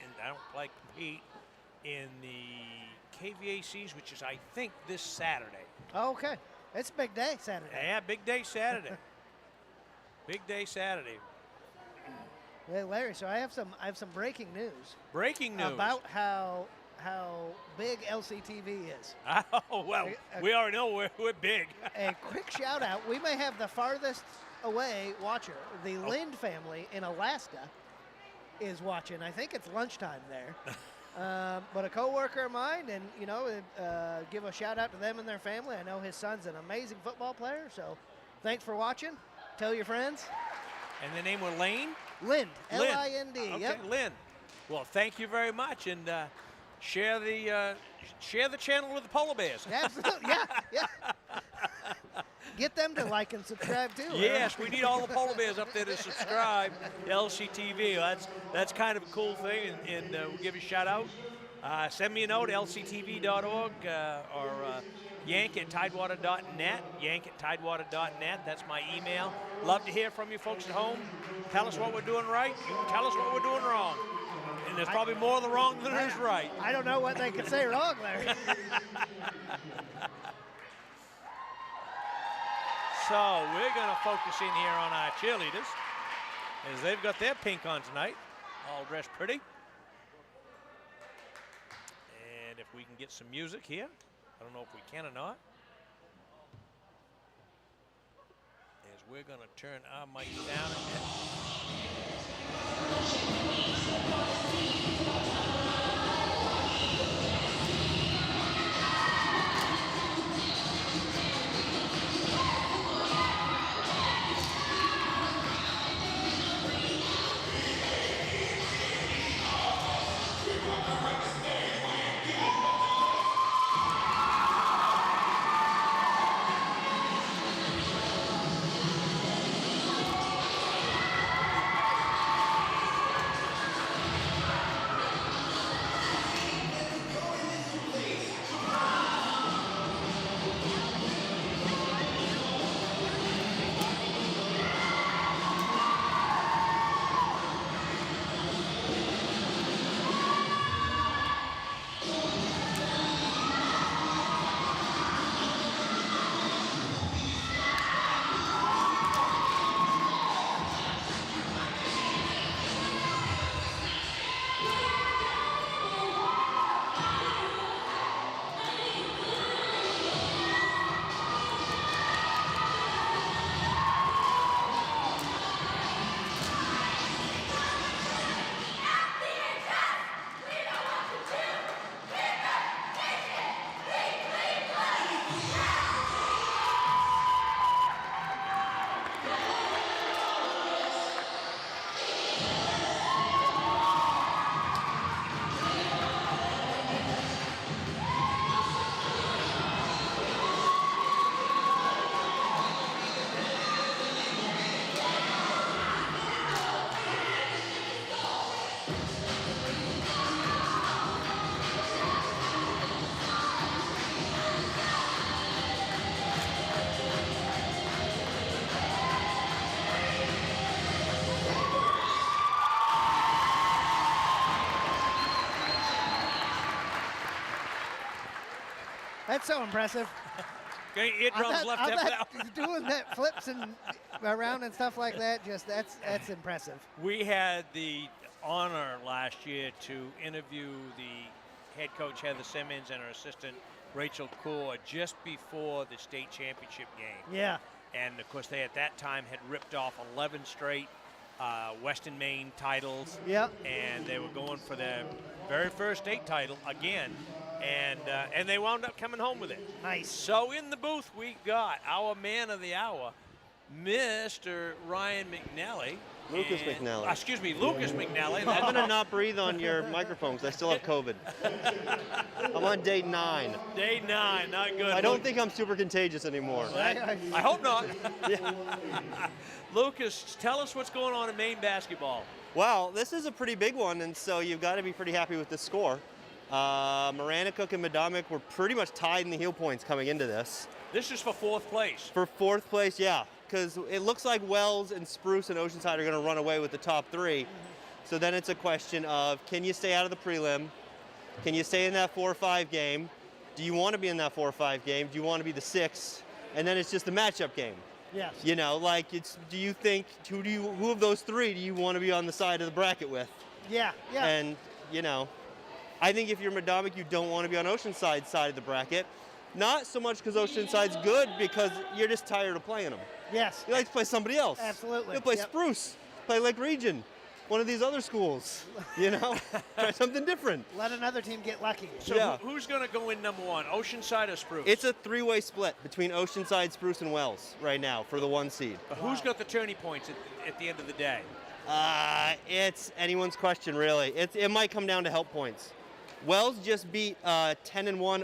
in the KVACs, which is I think this Saturday. Oh, okay, it's a big day Saturday. Yeah, big day Saturday. Big day Saturday. Hey Larry, so I have some breaking news. Breaking news about how big LCTV is. Oh well, we already know we're big. A quick shout out: we may have the farthest away watcher. The Lind family in Alaska is watching. I think it's lunchtime there. but a coworker of mine, and give a shout out to them and their family. I know his son's an amazing football player, so thanks for watching. Tell your friends. And the name was Lane? Lind, L-I-N-D. Okay, Yep. Lynn. Well, thank you very much, and share the channel with the polar bears. Absolutely, yeah. Get them to like and subscribe too. Yes, we need all the polar bears up there to subscribe to LCTV. That's kind of a cool thing, and we'll give you a shout out. Send me a note, lctv.org, or yank@tidewater.net, yank@tidewater.net. That's my email. Love to hear from you folks at home. Tell us what we're doing right. You can tell us what we're doing wrong. And there's probably more of the wrong than there is right. I don't know what they could say wrong, Larry. So we're going to focus in here on our cheerleaders, as they've got their pink on tonight, all dressed pretty. And if we can get some music here, I don't know if we can or not, as we're going to turn our mics down a That's so impressive. Okay, eardrums left after that. Doing that flips and around and stuff like that, just that's impressive. We had the honor last year to interview the head coach Heather Simmons and her assistant Rachel Kaur just before the state championship game. Yeah. And of course they at that time had ripped off 11 straight Western Maine titles. Yep. And they were going for their very first state title again. And they wound up coming home with it. Nice. So in the booth we got our man of the hour, Mr. Ryan McNally. Lucas McNally. Excuse me, Lucas McNally. I'm going to not breathe on your microphone because I still have COVID. I'm on day 9. Day 9, not good. I don't think I'm super contagious anymore. I hope not. Lucas, tell us what's going on in Maine basketball. Well, this is a pretty big one, and so you've got to be pretty happy with the score. Maranacook and Medomak were pretty much tied in the heel points coming into this. This is for 4th place. For 4th place, yeah, because it looks like Wells and Spruce and Oceanside are going to run away with the top 3. So then it's a question of, can you stay out of the prelim? Can you stay in that 4 or 5 game? Do you want to be in that 4 or 5 game? Do you want to be the 6? And then it's just a matchup game. Yes. You know, like do you think who of those 3 do you want to be on the side of the bracket with? Yeah. Yeah. And you know, I think if you're Medomak, you don't want to be on Oceanside's side of the bracket. Not so much because Oceanside's good, because you're just tired of playing them. Yes. You like to play somebody else. Absolutely. You play Spruce, play Lake Region. one of these other schools. Try something different. Let another team get lucky. So Yeah. who's going to go in number one, Oceanside or Spruce? It's a three-way split between Oceanside, Spruce, and Wells right now for the 1 seed. But who's got the turning points at the end of the day? It's anyone's question, really. It might come down to help points. Wells just beat 10-1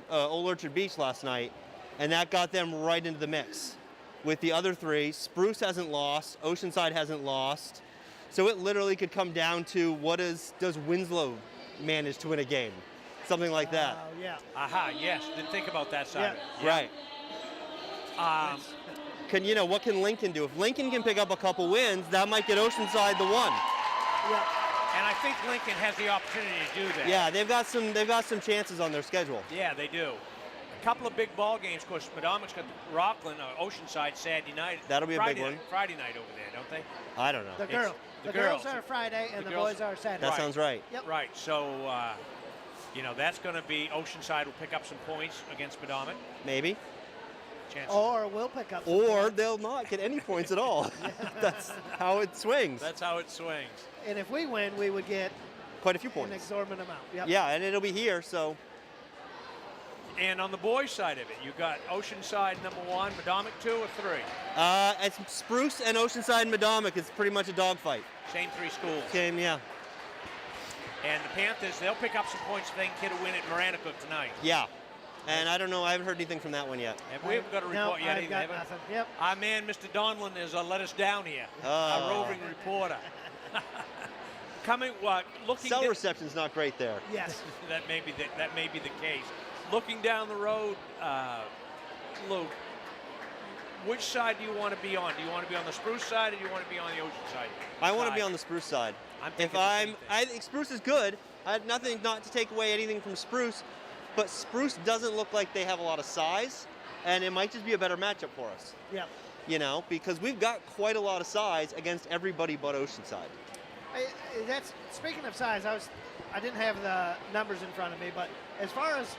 Old Orchard Beach last night, and that got them right into the mix. With the other three, Spruce hasn't lost, Oceanside hasn't lost, so it literally could come down to does Winslow manage to win a game? Something like that. Yeah. Aha, yes. Didn't think about that side. Yeah. Right. What can Lincoln do? If Lincoln can pick up a couple wins, that might get Oceanside the 1. Yeah. And I think Lincoln has the opportunity to do that. Yeah, they've got some chances on their schedule. Yeah, they do. A couple of big ball games. Of course, Medomac's got Rockland, Oceanside, Saturday night. That'll be a big one. Friday night over there, don't they? I don't know. The girls are Friday and the boys are Saturday. That sounds right. Yep. Right. So, that's going to be Oceanside will pick up some points against Medomac. Maybe. Chances. Or we'll pick up some Or points. they'll not get any points at all. That's how it swings. That's how it swings. And if we win, we would get quite a few an points. exorbitant amount. Yep. Yeah, and it'll be here, so. And on the boys' side of it, you got Oceanside number 1, Medomac 2 or 3? It's Spruce and Oceanside and Medomac. It's pretty much a dogfight. Same 3 schools. Game, yeah. And the Panthers, they'll pick up some points if they can get a win at Maranacook tonight. Yeah. And I don't know, I haven't heard anything from that one yet. And we haven't got a report No, yet I've either. got have we? nothing. Yep. Our man, Mr. Donlin, has let us down here. Our roving reporter. Looking. Cell reception's not great there. Yes. that may be the case. Looking down the road, Luke, which side do you want to be on? Do you want to be on the Spruce side or do you want to be on the Ocean side? I want to be on the Spruce side. I think Spruce is good. I had nothing, not to take away anything from Spruce, but Spruce doesn't look like they have a lot of size, and it might just be a better matchup for us. Yep. Because we've got quite a lot of size against everybody but Oceanside. Speaking of size, I didn't have the numbers in front of me, but as far as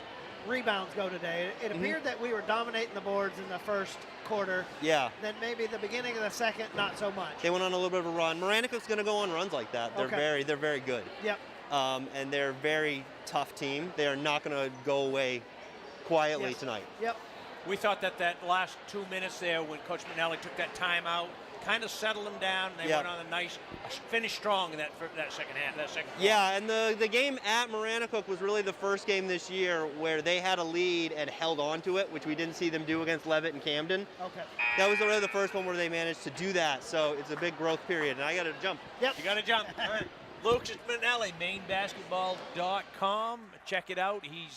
rebounds go today, it appeared that we were dominating the boards in the first quarter. Yeah. Then maybe the beginning of the second, not so much. They went on a little bit of a run. Maranacook's going to go on runs like that. They're very good. Yep. And they're a very tough team. They are not going to go away quietly tonight. Yep. We thought that last 2 minutes there when Coach Manelli took that timeout kind of settled them down. They went on a nice finish strong in that second half. Yeah, and the game at Maranacook was really the first game this year where they had a lead and held on to it, which we didn't see them do against Leavitt and Camden. Okay. That was really the first one where they managed to do that, so it's a big growth period, and I got to jump. Yep. You got to jump. All right. Luke Manelli, mainbasketball.com. Check it out. He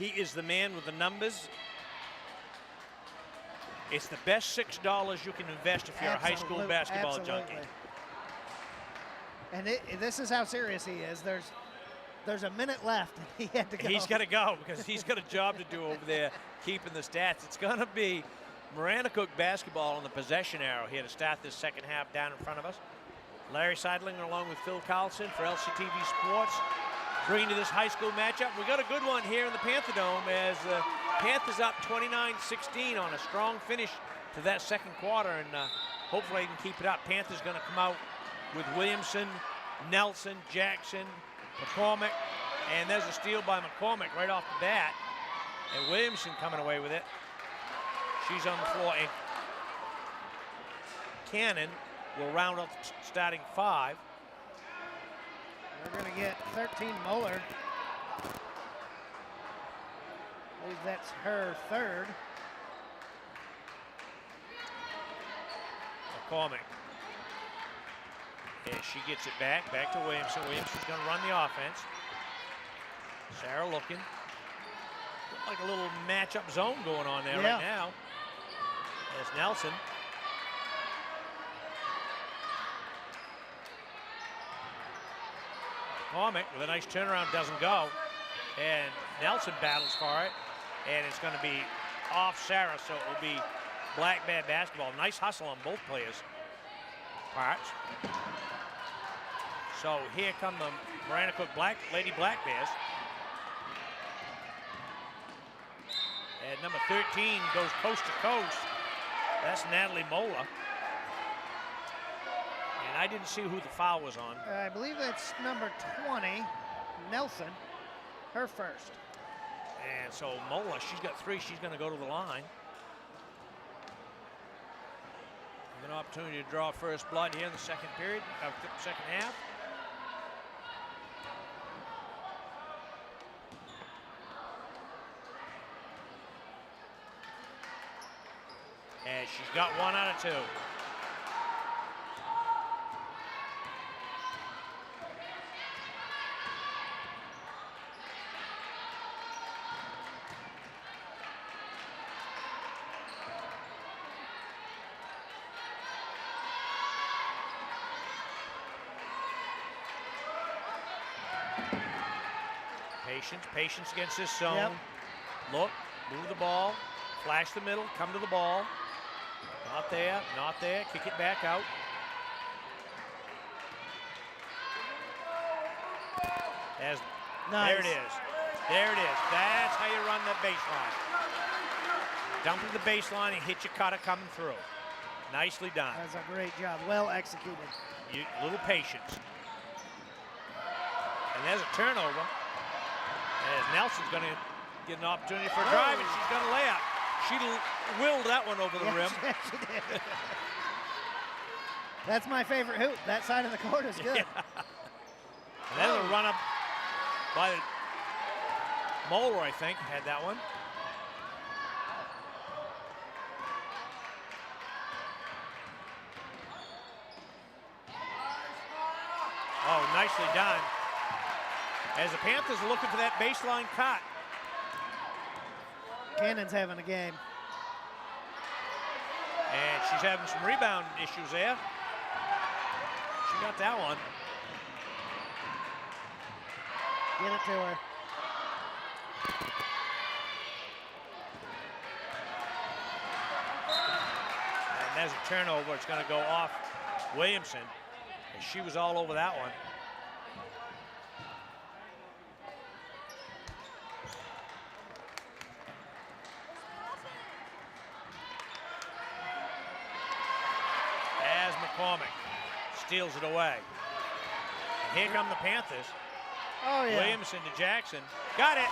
is the man with the numbers. It's the best $6 you can invest if you're a high school basketball junkie. And this is how serious he is. There's a minute left, and he had to go. He's got to go because he's got a job to do over there keeping the stats. It's going to be Maranacook basketball on the possession arrow here to start this second half down in front of us. Larry Seidlinger along with Phil Carlson for LCTV Sports. Bringing to this high school matchup. We got a good one here in the Panther Dome as the Panthers up 29-16 on a strong finish to that second quarter, and hopefully they can keep it up. Panthers going to come out with Williamson, Nelson, Jackson, McCormick, and there's a steal by McCormick right off the bat, and Williamson coming away with it. She's on the floor, and Cannon will round up starting 5. We're going to get 13 Moeller. I believe that's her third. McCormick. And she gets it back to Williamson. Williamson's going to run the offense. Sarah looking. Like a little matchup zone going on there right now. There's Nelson. McCormick with a nice turnaround, doesn't go. And Nelson battles for it. And it's going to be off Sarah, so it will be Black Bear basketball. Nice hustle on both players' parts. So here come the Maranacook Lady Black Bears. And number 13 goes coast to coast. That's Natalie Mola. And I didn't see who the foul was on. I believe it's number 20, Nelson, her first. And so Mola, she's got 3. She's going to go to the line. An opportunity to draw first blood here in the second period, second half. And she's got 1 out of 2. Patience against this zone. Yep. Look, move the ball, flash the middle, come to the ball. Not there, not there. Kick it back out. Nice. There it is. There it is. That's how you run the baseline. Dumping the baseline and hit your cutter coming through. Nicely done. That's a great job. Well executed. Little patience. And there's a turnover. As Nelson's going to get an opportunity for a drive, and she's going to lay up. She willed that one over the rim. Yes, she did. That's my favorite hoop. That side of the court is good. Yeah. And then a run up by Moeller, I think, had that one. Oh, nicely done. As the Panthers are looking for that baseline cut. Cannon's having a game. And she's having some rebound issues there. She got that one. Get it to her. And there's a turnover. It's going to go off Williamson. And she was all over that one. As McCormick steals it away. And here come the Panthers. Oh, yeah. Williamson to Jackson. Got it.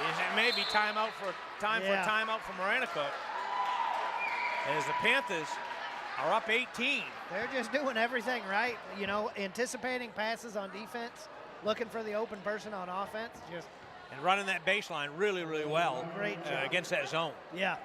It may be time for a timeout for Maranacook. As the Panthers are up 18. They're just doing everything right. You know, anticipating passes on defense, looking for the open person on offense. And running that baseline really, really well. Great job. Against that zone. Yeah.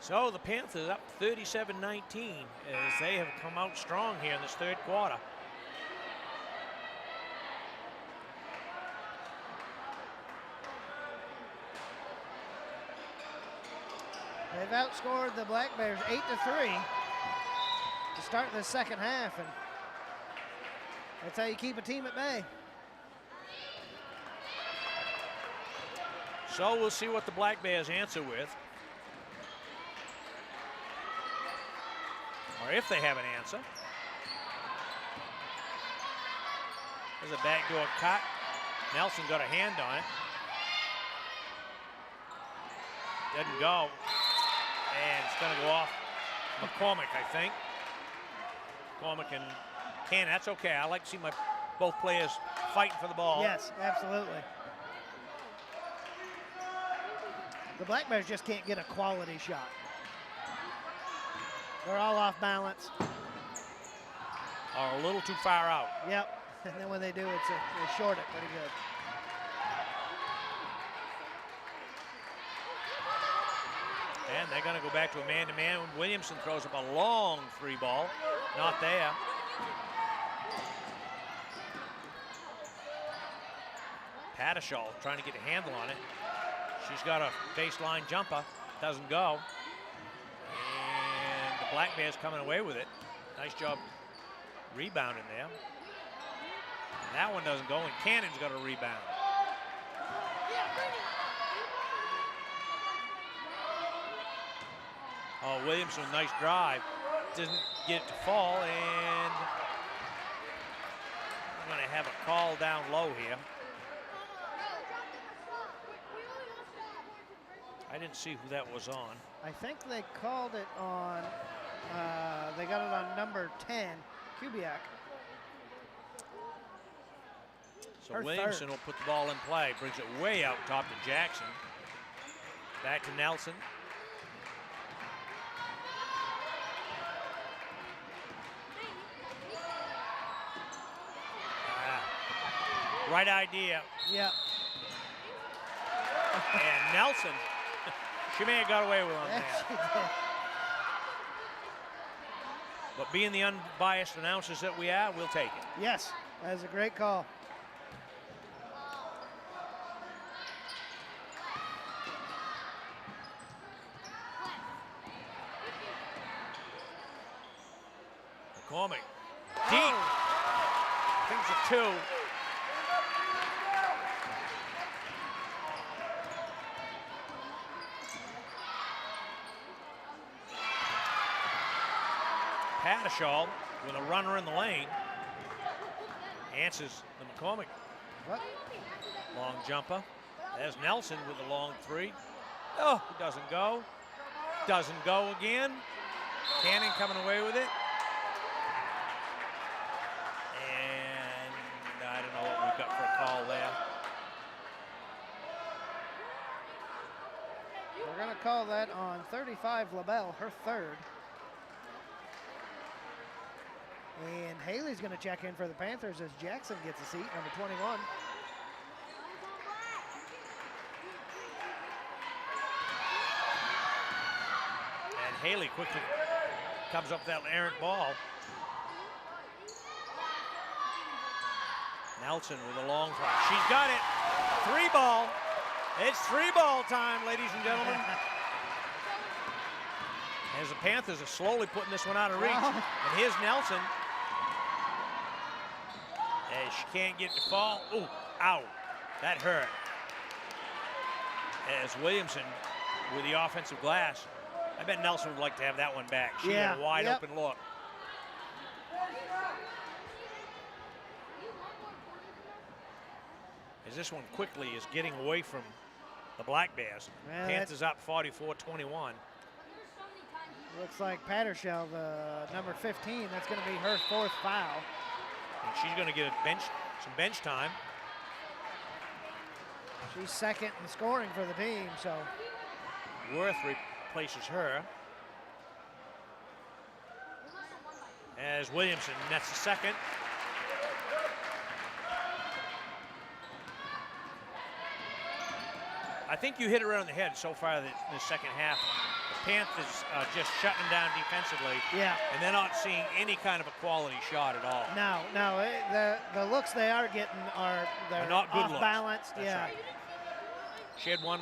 So, the Panthers up 37-19 as they have come out strong here in this third quarter. They've outscored the Black Bears 8-3 to start the second half, and that's how you keep a team at bay. So we'll see what the Black Bears answer with. Or if they have an answer. There's a backdoor cut. Nelson got a hand on it. Doesn't go. And it's going to go off McCormick, I think. McCormick and Cannon. That's okay. I like to see both players fighting for the ball. Yes, absolutely. The Black Bears just can't get a quality shot. They're all off balance. Are a little too far out. Yep. And then when they do, they short it pretty good. And they're going to go back to a man-to-man. Williamson throws up a long three ball. Not there. Patashall trying to get a handle on it. She's got a baseline jumper. Doesn't go. Black Bears coming away with it. Nice job rebounding there. And that one doesn't go, and Cannon's got a rebound. Oh, Williamson, nice drive. Doesn't get it to fall, and we're going to have a call down low here. I didn't see who that was on. I think they called it on, they got it on number 10, Kubiak. So Williamson will put the ball in play, brings it way out top to Jackson. Back to Nelson. Right idea. Yeah. And Nelson, she may have got away with one there. But being the unbiased announcers that we are, we'll take it. Yes, that is a great call. McCormick, deep. Things are two. Patashall with a runner in the lane. Answers the McCormick. What? Long jumper. There's Nelson with a long three. Oh, it doesn't go. Doesn't go again. Cannon coming away with it. And I don't know what we've got for a call there. We're going to call that on 35 LaBelle, her third. And Haley's going to check in for the Panthers as Jackson gets a seat, number 21. And Haley quickly comes up that errant ball. Nelson with a long throw. She's got it. 3-ball. It's 3-ball time, ladies and gentlemen. As the Panthers are slowly putting this one out of reach. And here's Nelson. As she can't get it to fall. Ooh, ow. That hurt. As Williamson with the offensive glass. I bet Nelson would like to have that one back. She had a wide open look. As this one quickly is getting away from the Black Bears. Man, Panthers up 44-21. Looks like Pattershell, the number 15, that's going to be her fourth foul. And she's going to get some bench time. She's second in scoring for the team, so. Worth replaces her. As Williamson nets the second. I think you hit it right on the head so far in the second half. The Panthers just shutting down defensively. Yeah. And they're not seeing any kind of a quality shot at all. No, the looks they are getting are they're not good off balanced. That's yeah. right. She had one.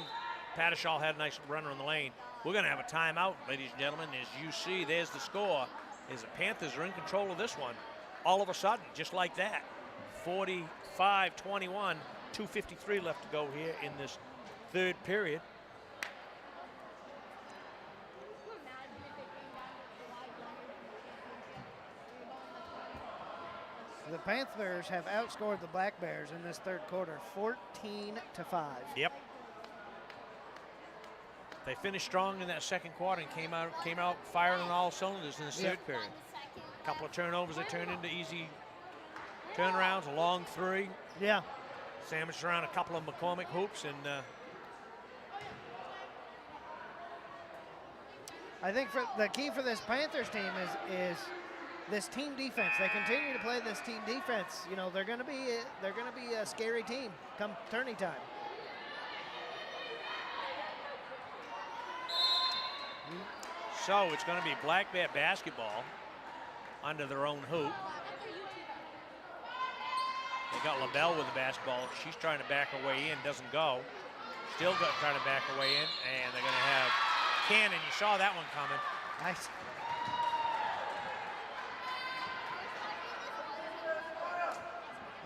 Patashall had a nice runner in the lane. We're going to have a timeout, ladies and gentlemen. As you see, there's the score. As the Panthers are in control of this one, all of a sudden, just like that, 45-21, 2:53 left to go here in this third period. The Panthers have outscored the Black Bears in this third quarter, 14-5. Yep. They finished strong in that second quarter and came out firing on all cylinders in the third period. A couple of turnovers that turned into easy turnarounds, a long three. Yeah. Sandwiched around a couple of McCormick hoops, and I think for the key for this Panthers team is this team defense. They continue to play this team defense. You know, they're going to be a scary team come tourney time. So it's going to be Black Bear basketball under their own hoop. They got LaBelle with the basketball. She's trying to back her way in, doesn't go. Still trying to back her way in, and they're going to have Cannon. You saw that one coming. Nice.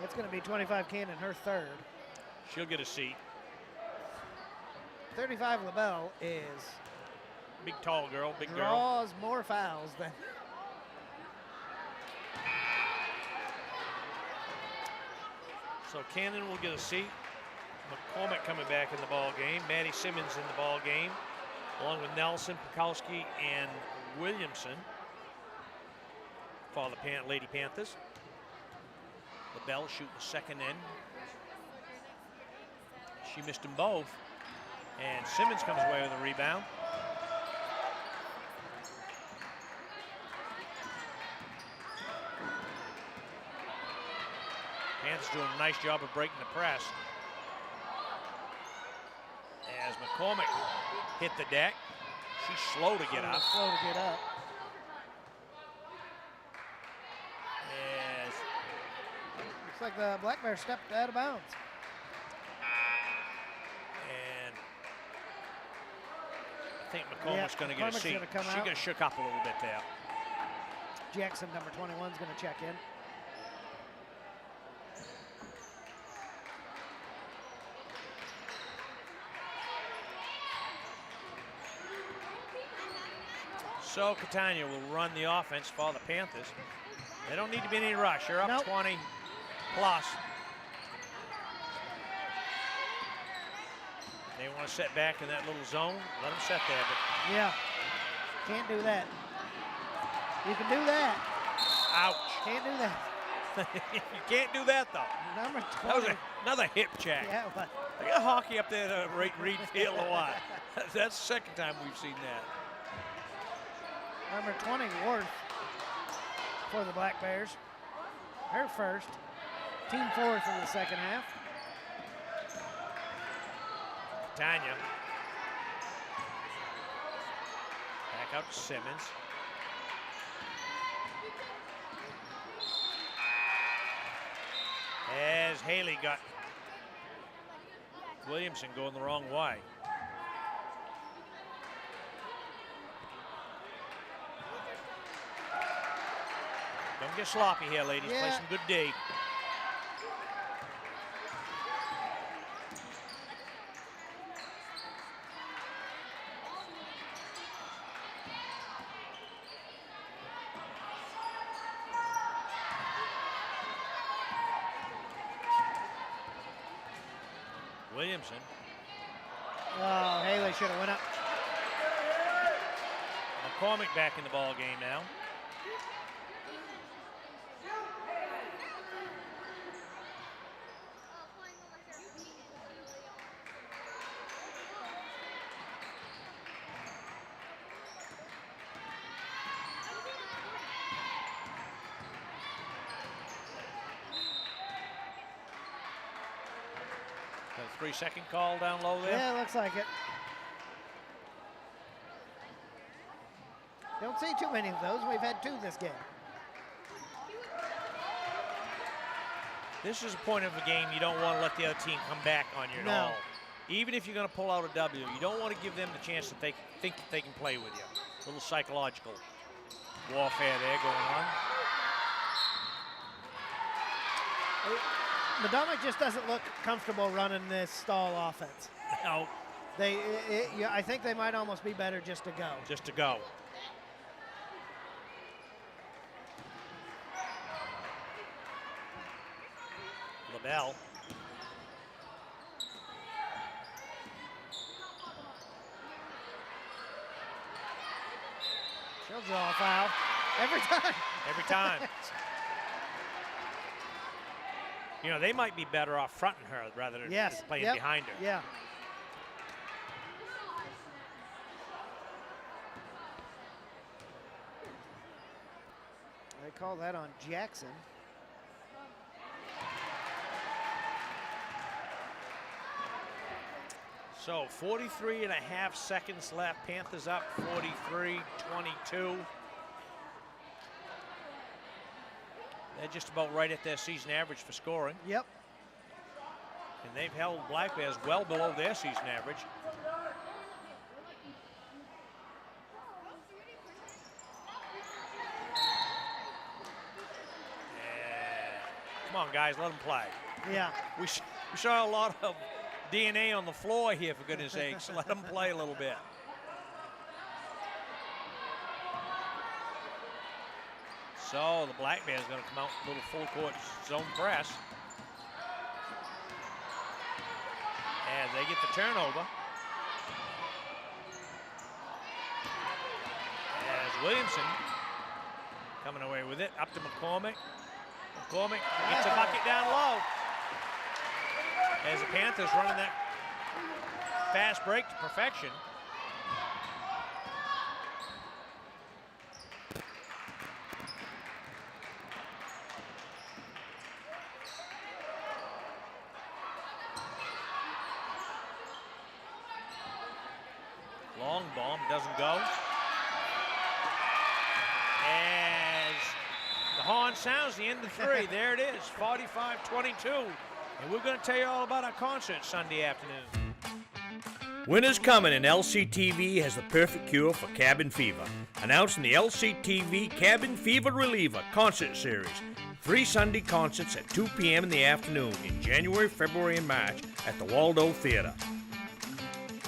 That's going to be 25 Cannon, her third. She'll get a seat. 35 LaBelle is big, tall girl, big girl. Draws more fouls than. So Cannon will get a seat. McCormick coming back in the ball game. Maddie Simmons in the ball game, along with Nelson, Pekowski, and Williamson for the Lady Panthers. LaBelle shooting the second end. She missed them both. And Simmons comes away with a rebound. Panthers doing a nice job of breaking the press. As McCormick hit the deck. She's slow to get up. Slow to get up. As looks like the Black Bears stepped out of bounds. And I think McCormick's going to get a seat. She got shook up a little bit there. Jackson, number 21, is going to check in. So Catania will run the offense for the Panthers. They don't need to be in any rush. They're up 20 plus. They want to set back in that little zone. Let them set there. But yeah, can't do that. You can do that. Ouch. Can't do that. You can't do that, though. Number 20. That was another hip check. Yeah, but they got hockey up there to Reed Field a lot. That's the second time we've seen that. Number 20, Worth, for the Black Bears. Her first. Team fourth in the second half. Tanya. Back out to Simmons. As Haley got Williamson going the wrong way. Don't get sloppy here, ladies. Yeah. Play some good D. Williamson. Oh, Haley should have went up. McCormick back in the ball game now. Got a 3-second call down low there. Yeah, looks like it. Don't see too many of those. We've had 2 this game. This is a point of the game you don't want to let the other team come back on you at all. Even if you're going to pull out a W, you don't want to give them the chance that they think that they can play with you. A little psychological warfare there going on. Medomak just doesn't look comfortable running this stall offense. No. I think they might almost be better just to go. Just to go. LaBelle. She'll draw a foul every time. Every time. You know, they might be better off fronting her rather than playing behind her. Yeah. They call that on Jackson. So 43 and a half seconds left. Panthers up 43-22. They're just about right at their season average for scoring. Yep. And they've held Black Bears well below their season average. Come on, guys, let them play. Yeah. We saw a lot of DNA on the floor here, for goodness sakes. Let them play a little bit. So the Black Bears going to come out with a little full court zone press. As they get the turnover. As Williamson coming away with it, up to McCormick. McCormick gets a bucket down low. As the Panthers running that fast break to perfection. Long bomb doesn't go. As the horn sounds, the end of 3. There it is, 45-22. And we're going to tell you all about our concert Sunday afternoon. Winter's coming, and LCTV has the perfect cure for cabin fever. Announcing the LCTV Cabin Fever Reliever Concert Series. 3 Sunday concerts at 2 p.m. in the afternoon in January, February, and March at the Waldo Theater.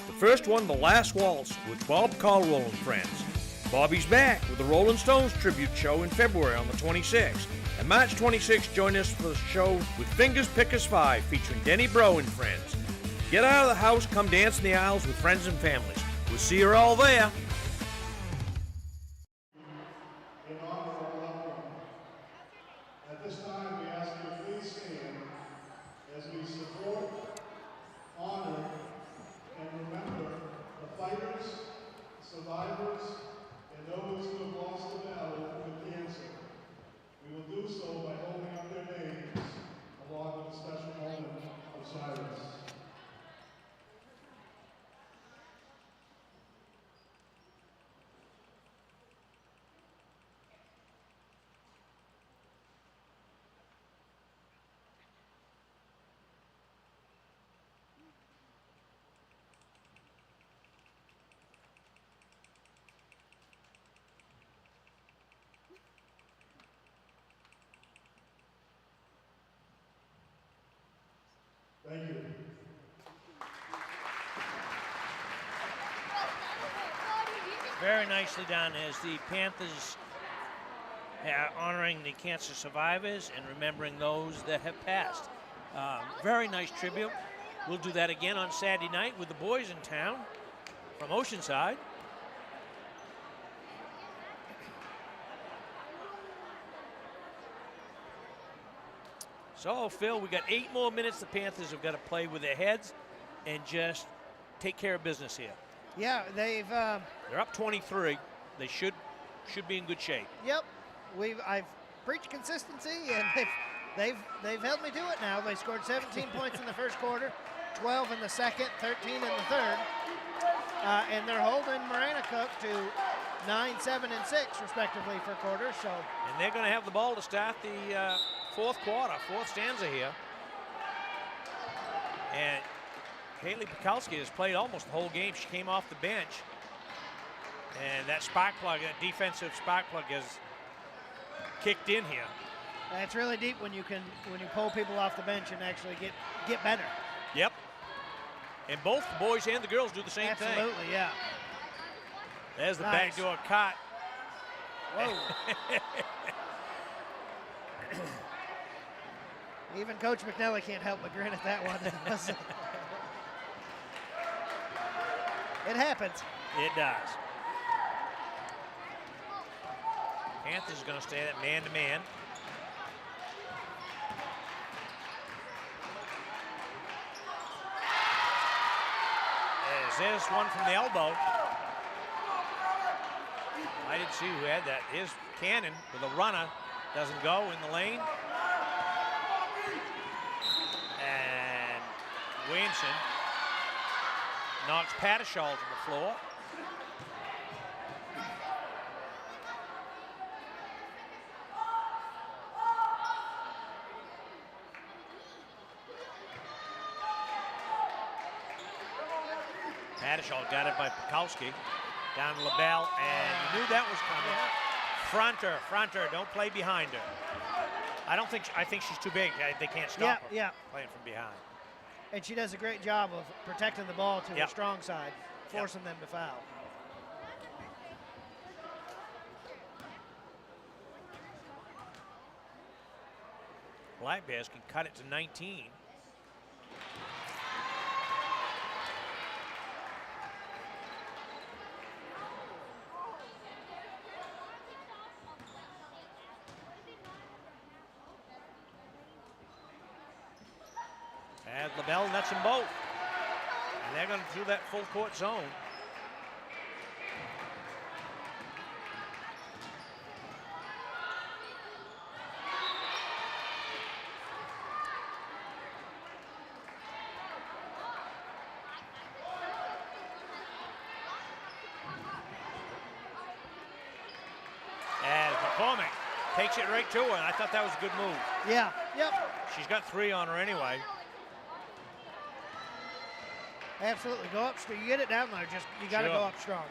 The first one, The Last Waltz, with Bob Caldwell and friends. Bobby's back with the Rolling Stones tribute show in February on the 26th. And March 26th, join us for the show with Fingers Pickers 5 featuring Denny Bro and friends. Get out of the house, come dance in the aisles with friends and families. We'll see you all there. In honor of our loved one. At this time, we ask you to please stand as we support, honor, and remember the fighters, survivors, and those who have lost the battle with cancer. We will do so by holding up their names along with a special moment of silence. Thank you. Very nicely done as the Panthers are honoring the cancer survivors and remembering those that have passed. Very nice tribute. We'll do that again on Saturday night with the boys in town from Oceanside. So, Phil, we got 8 more minutes the Panthers have got to play with their heads and just take care of business here. Yeah, they're up 23. They should be in good shape. Yep. I've preached consistency, and they've helped me do it now. They scored 17 points in the first quarter, 12 in the second, 13 in the third. And they're holding Maranacook to 9, 7, and 6, respectively, for quarters. So. And they're going to have the ball to start the fourth quarter, fourth stanza here. And Haley Pekalski has played almost the whole game. She came off the bench. And that spark plug, that defensive spark plug has kicked in here. And it's really deep when you pull people off the bench and actually get better. Yep. And both the boys and the girls do the same thing. Absolutely, yeah. There's the backdoor cut. Whoa. Even Coach McNally can't help but grin at that one. It happens. It does. Panthers going to stay at man-to-man. There's one from the elbow. I didn't see who had that. Here's Cannon with a runner. Doesn't go in the lane. And Williamson knocks Pattershall to the floor. Pattershall got it by Pekalski. Down to LaBelle, and you knew that was coming. Fronter, don't play behind her. I think she's too big. They can't stop her playing from behind. And she does a great job of protecting the ball to her strong side, forcing them to foul. Black Bears can cut it to 19. And LaBelle nets them both. And they're going to do that full court zone. And McCormick takes it right to her, and I thought that was a good move. Yeah, yep. She's got 3 on her anyway. Absolutely, go up. You get it down there, you got to go up strong.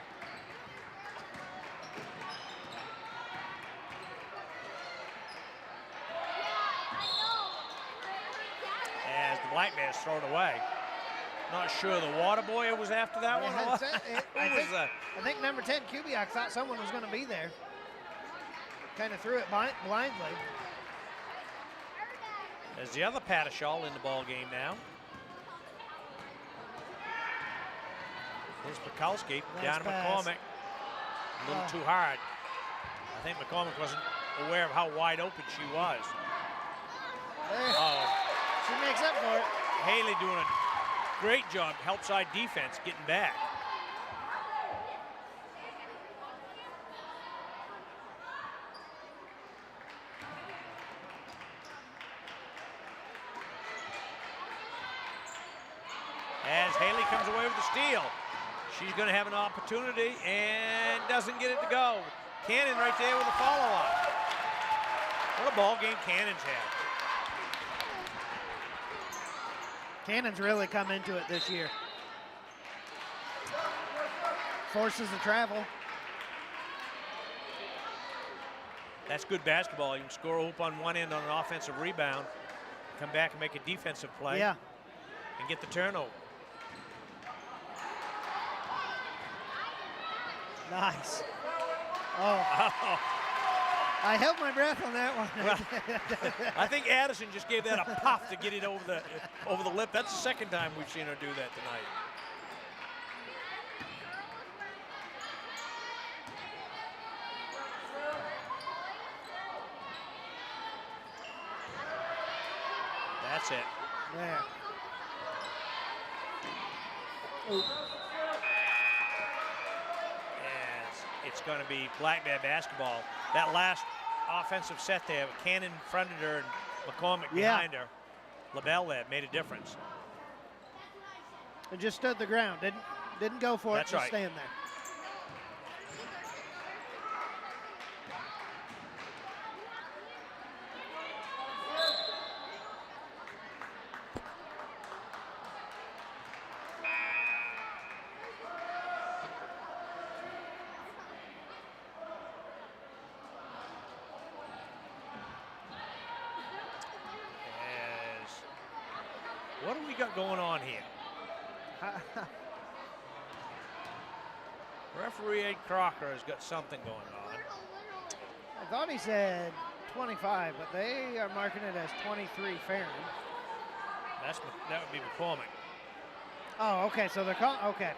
As the Black Bears throw it away. Not sure the water boy was after that one. I think number 10, Kubiak, thought someone was going to be there. Kind of threw it blindly. There's the other Patashall in the ball game now. Here's Mikulski down to McCormick. A little too hard. I think McCormick wasn't aware of how wide open she was. She makes up for it. Haley doing a great job, help side defense, getting back. As Haley comes away with the steal. She's going to have an opportunity and doesn't get it to go. Cannon right there with a follow-up. What a ball game Cannon's had. Cannon's really come into it this year. Forces the travel. That's good basketball. You can score a hoop on one end on an offensive rebound, come back and make a defensive play, and get the turnover. Nice. I held my breath on that one. I think Addison just gave that a puff to get it over the lip. That's the second time we've seen her do that tonight. That's it. There. It's going to be Black Bear basketball. That last offensive set there, Cannon fronted her and McCormick behind her. LaBelle there made a difference. And just stood the ground. Didn't go for it. That's just right. stand there. What do we got going on here? Referee Ed Crocker has got something going on. I thought he said 25, but they are marking it as 23 Farron. That would be McCormick. Oh, okay, so they're calling, okay.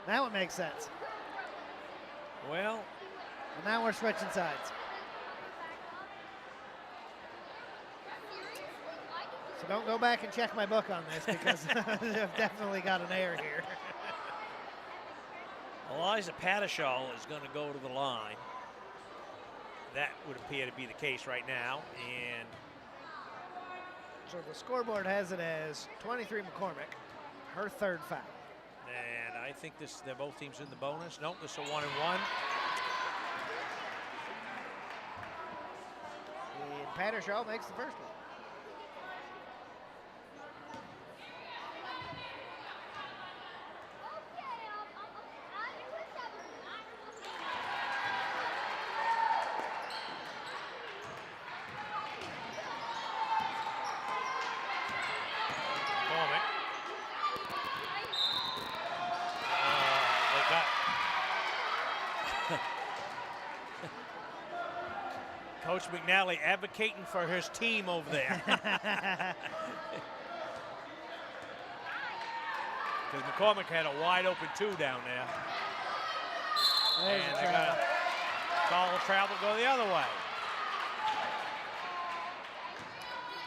That would make sense. Well. And now we're switching sides. So don't go back and check my book on this because I've definitely got an error here. Eliza Patashall is going to go to the line. That would appear to be the case right now. And so the scoreboard has it as 23 McCormick, her third foul. And I think they're both teams in the bonus. Nope, this is a 1-and-1. And Patashall makes the first one. Coach McNally advocating for his team over there. Because McCormick had a wide open 2 down there. There's And the they're going to call the travel, go the other way.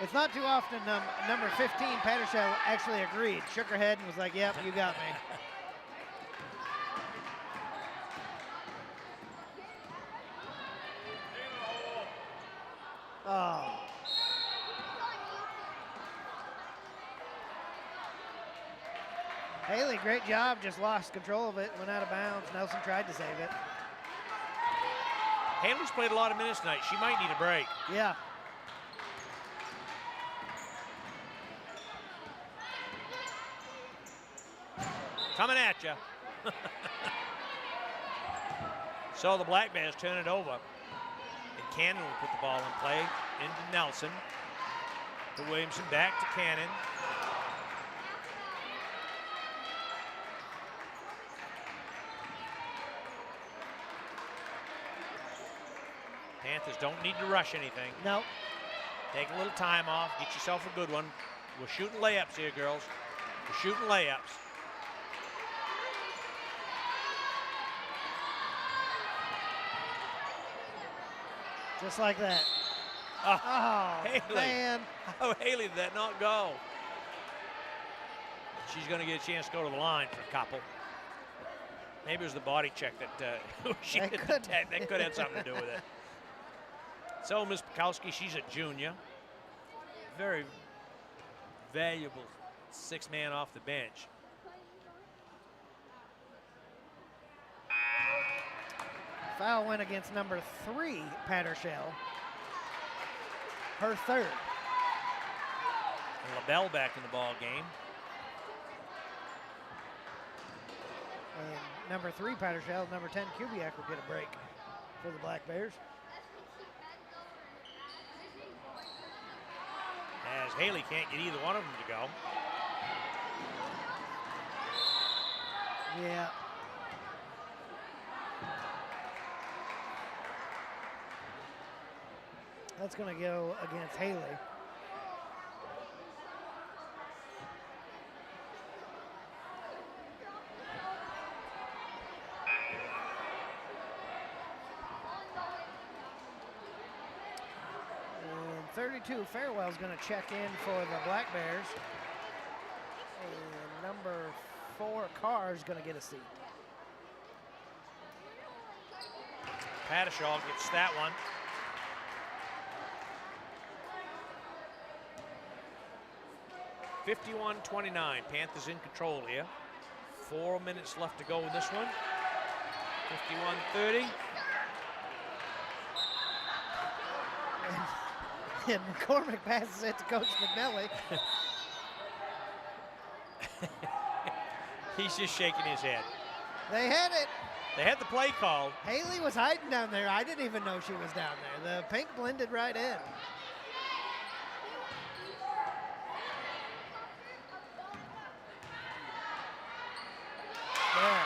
It's not too often number 15, Pattershell, actually agreed. Shook her head and was like, yep, you got me. Oh. Haley, great job, just lost control of it, went out of bounds. Nelson tried to save it. Haley's played a lot of minutes tonight. She might need a break. Yeah. Coming at you. So the Black Bears turn it over. And Cannon will put the ball in play into Nelson. To Williamson, back to Cannon. Panthers don't need to rush anything. No. Take a little time off, get yourself a good one. We're shooting layups here, girls. We're shooting layups. Just like that. Oh, Haley. Man. How Haley did that not go? She's going to get a chance to go to the line for a couple. Maybe it was the body check that she That did could. that could have something to do with it. So Miss Bukowski, she's a junior. Very valuable 6-man off the bench. Foul went against number 3, Pattershell. Her third. And LaBelle back in the ball game. And number 3, Pattershell. Number 10, Kubiak will get a break for the Black Bears. As Haley can't get either one of them to go. Yeah. That's going to go against Haley. And 32, Farewell's going to check in for the Black Bears. And number 4, Carr's going to get a seat. Pattershall gets that one. (51-29). Panthers in control here. 4 minutes left to go in this one. 51-30. And McCormick passes it to Coach McNally. He's just shaking his head. They had it. They had the play called. Haley was hiding down there. I didn't even know she was down there. The pink blended right in. There. Oh.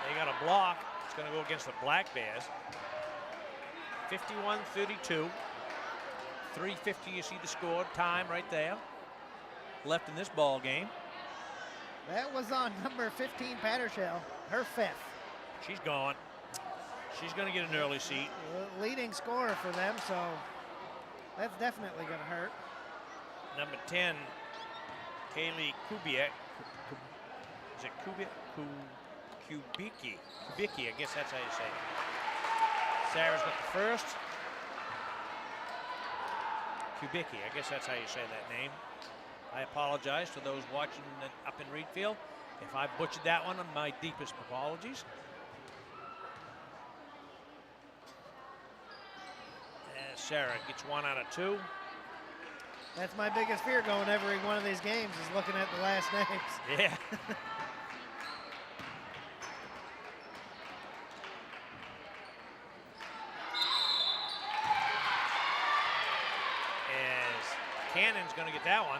They got a block. It's going to go against the Black Bears. 51-32. 3:50, you see the score. Time right there. Left in this ball game. That was on number 15, Pattershell. Her 5th. She's gone. She's going to get an early seat. Leading scorer for them, so that's definitely going to hurt. Number 10, Kaylee Kubiak. Is it Kubiak? Kubicki. Kubicki, I guess that's how you say it. Sarah's got the first. Kubicki, I guess that's how you say that name. I apologize to those watching up in Reedfield. If I butchered that one, my deepest apologies. Sarah gets 1 out of 2. That's my biggest fear going every one of these games is looking at the last names. Yeah. As Cannon's going to get that one.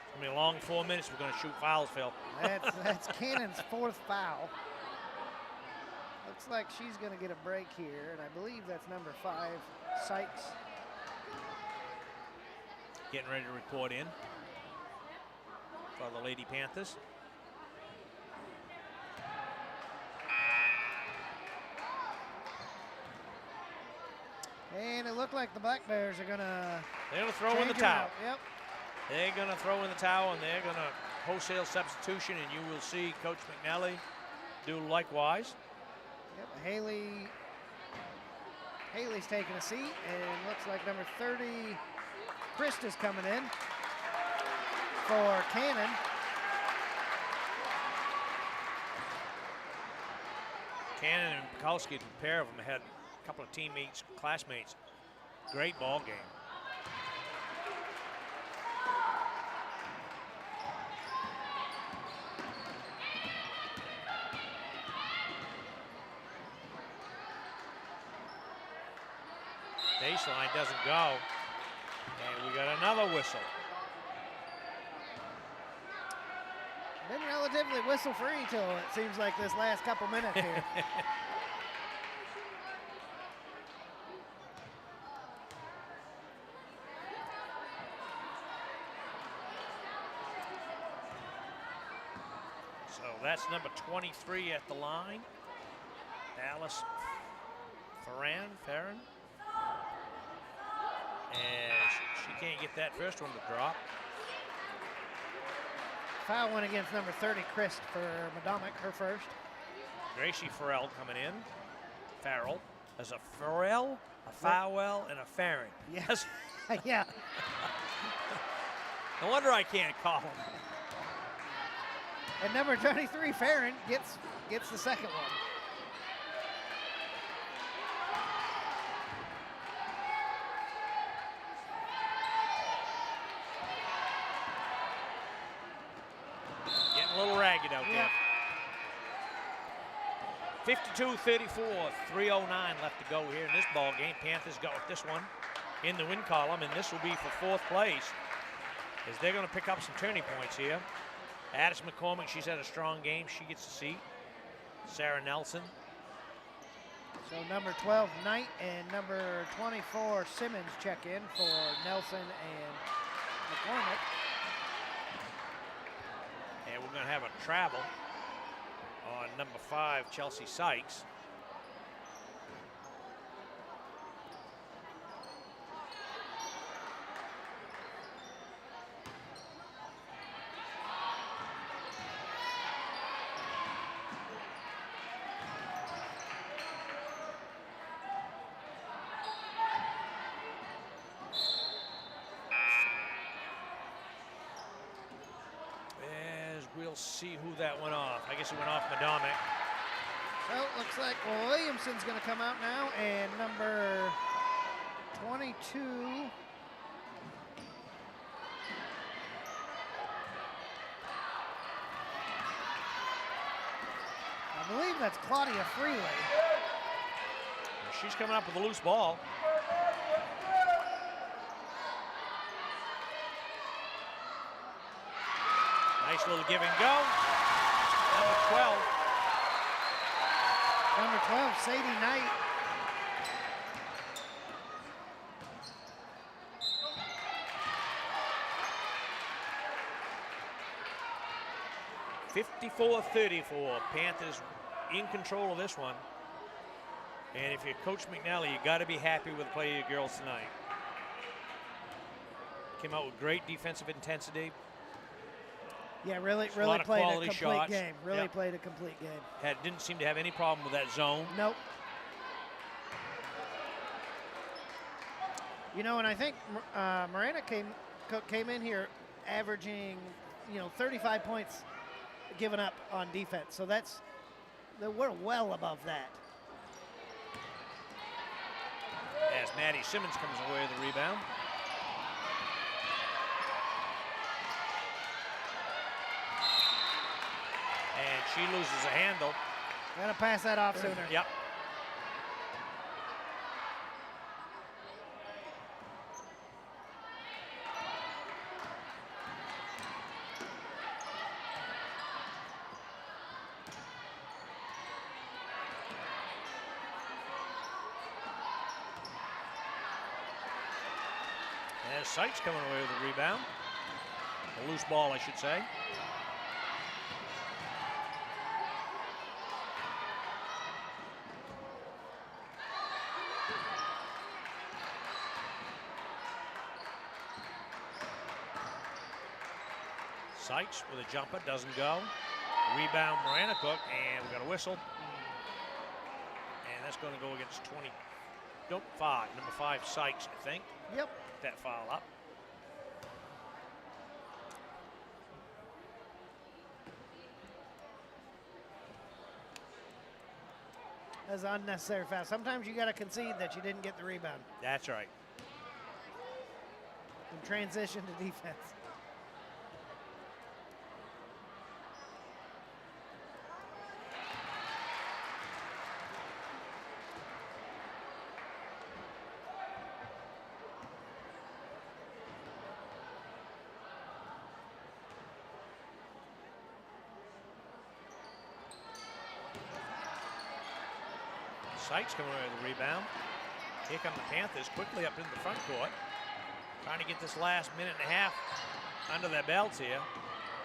It's going to be a long 4 minutes. We're going to shoot fouls, Phil. That's Cannon's 4th foul. Looks like she's going to get a break here, and I believe that's number 5, Sykes. Getting ready to report in for the Lady Panthers. And it looked like the Black Bears are going to... They're going to throw in the towel. Yep. They're going to throw in the towel, and they're going to wholesale substitution, and you will see Coach McNally do likewise. Yep, Haley's taking a seat, and looks like number 30, Krista's coming in for Cannon. Cannon and Bukowski, a pair of them, had a couple of teammates, classmates. Great ball game. Baseline doesn't go, and we got another whistle. Been relatively whistle-free till it seems like this last couple minutes here. So that's number 23 at the line, Alice Farran. And she can't get that first one to drop. Foul went against number 30, Christ, for Medomak, her first. Gracie Farrell coming in. Farrell. There's a Farrell, a Farwell, and a Farron. Yes. Yeah. No wonder I can't call him. And number 23, Farron, gets the second one. Getting a little ragged out there. 52-34, 3:09 left to go here in this ball game. Panthers got this one in the win column, and this will be for 4th place, as they're going to pick up some turning points here. Addis McCormick, she's had a strong game. She gets a seat. Sarah Nelson. So number 12, Knight, and number 24, Simmons check in for Nelson and McCormick. And we're going to have a travel on number 5, Chelsea Sykes. We'll see who that went off. I guess it went off Medomak. So it looks like Williamson's going to come out now, and number 22. I believe that's Claudia Freely. She's coming up with a loose ball. Nice little give and go. Number 12. Number 12, Sadie Knight. (54-34). Panthers in control of this one. And if you're Coach McNally, you got to be happy with the play of your girls tonight. Came out with great defensive intensity. Yeah, really played a complete game. Really played a complete game. Didn't seem to have any problem with that zone. Nope. You know, and I think Maranacook came in here averaging, 35 points given up on defense. So we're well above that. As Maddie Simmons comes away with the rebound. And she loses a handle. Gotta pass that off sooner. Yep. There's Sykes coming away with the rebound. A loose ball, I should say. Sykes with a jumper, doesn't go. Rebound Maranacook, and we got a whistle. And that's going to go against 20. Nope, 5. Number 5, Sykes, I think. Yep. That foul up. That's an unnecessary foul. Sometimes you got to concede that you didn't get the rebound. That's right. And transition to defense. Sykes coming away with the rebound. Here come the Panthers quickly up into the front court. Trying to get this last minute and a half under their belts here.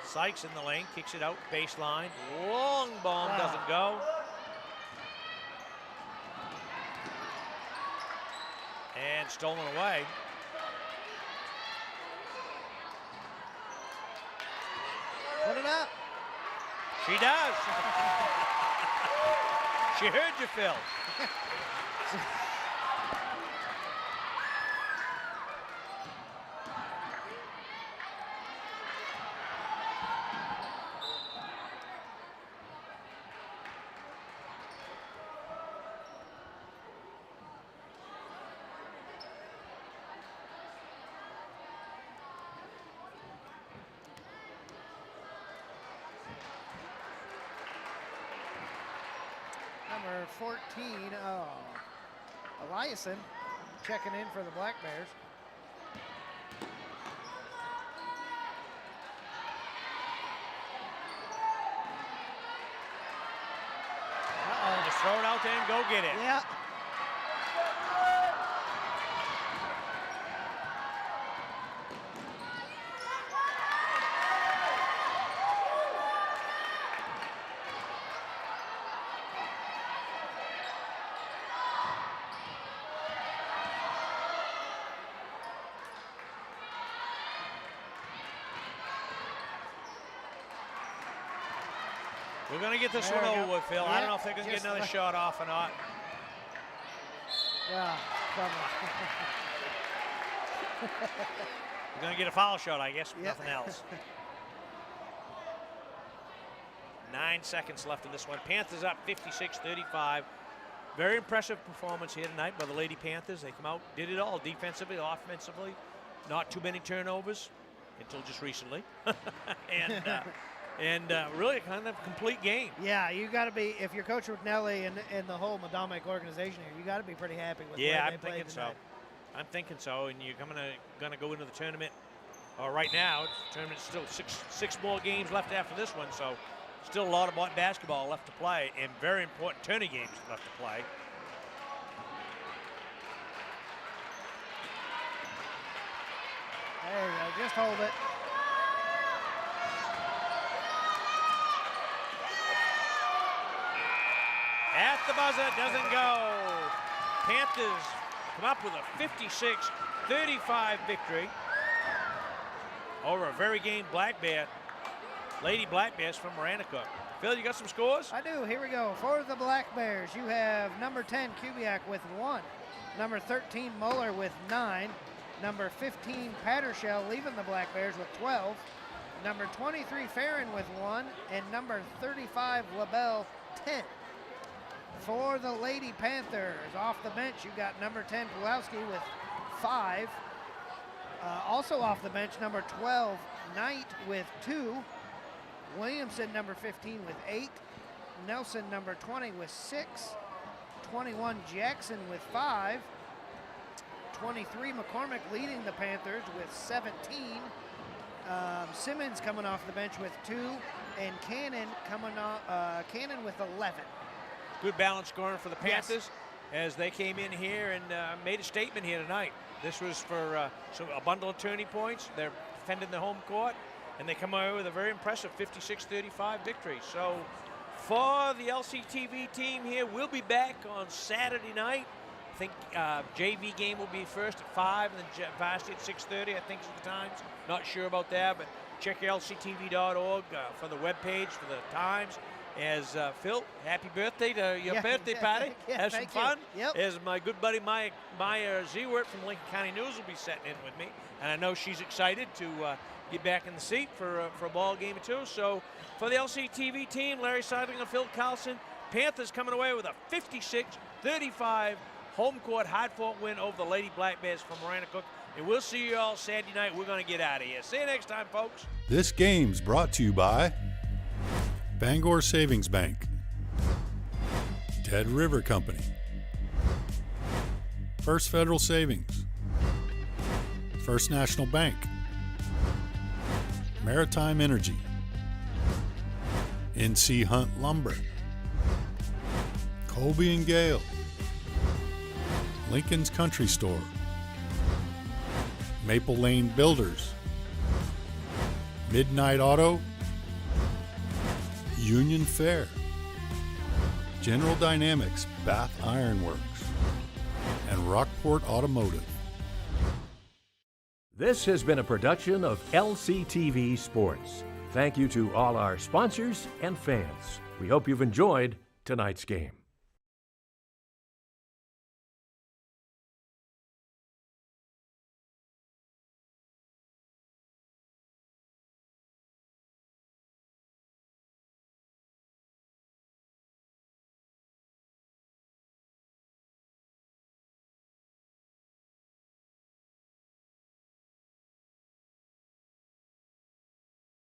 Sykes in the lane, kicks it out, baseline. Long bomb doesn't go. And stolen away. Put it up. She does. She heard you, Phil. Number 14, Eliason checking in for the Black Bears. Just throw it out there and go get it. Yeah. We're going to get this There one we over go. with, Phil. I Yeah, don't know if they're going to get just another like- shot off or not. Yeah. We're going to get a foul shot, I guess, Yep. nothing else. 9 seconds left in this one. Panthers up 56-35. Very impressive performance here tonight by the Lady Panthers. They come out, did it all, defensively, offensively. Not too many turnovers until just recently. and really kind of complete game. Yeah, you got to be, if you're Coach McNelly and the whole Medomak organization here, you got to be pretty happy with the way Yeah, they I'm played thinking so. tonight. I'm thinking so, and you're gonna go into the tournament. Right now, the tournament's still six more games left after this one, so still a lot of basketball left to play, and very important tourney games left to play. There you go, just hold it. At the buzzer, doesn't go. Panthers come up with a 56-35 victory over a very game Lady Black Bears from Maranacook. Phil, you got some scores? I do. Here we go. For the Black Bears, you have number 10, Kubiak with 1. Number 13, Muller with 9. Number 15, Pattershell leaving the Black Bears with 12. Number 23, Farron with 1. And number 35, LaBelle, 10. For the Lady Panthers, off the bench, you got number 10, Pulowski with 5. Also off the bench, number 12, Knight with 2. Williamson, number 15, with 8. Nelson, number 20, with 6. 21, Jackson with 5. 23, McCormick leading the Panthers with 17. Simmons coming off the bench with 2. And Cannon coming off, Cannon with 11. Good balance scoring for the Panthers. Yes. as they came in here and made a statement here tonight. This was for a bundle of tourney points. They're defending the home court, and they come away with a very impressive 56-35 victory. So for the LCTV team here, we'll be back on Saturday night. I think JV game will be first at 5 and then Varsity at 6:30, I think is the times. Not sure about that, but check your lctv.org for the webpage for the times. As Phil, happy birthday to your birthday party. Have some fun. Yep. As my good buddy Maya Zewert from Lincoln County News will be sitting in with me, and I know she's excited to get back in the seat for a ball game or two. So for the LCTV team, Larry Seidling and Phil Carlson, Panthers coming away with a 56-35 home court hard-fought win over the Lady Black Bears from Maranacook. And we'll see you all Saturday night. We're going to get out of here. See you next time, folks. This game's brought to you by Bangor Savings Bank, Dead River Company, First Federal Savings, First National Bank, Maritime Energy, NC Hunt Lumber, Colby and Gale, Lincoln's Country Store, Maple Lane Builders, Midnight Auto, Union Fair, General Dynamics Bath Iron Works, and Rockport Automotive. This has been a production of LCTV Sports. Thank you to all our sponsors and fans. We hope you've enjoyed tonight's game.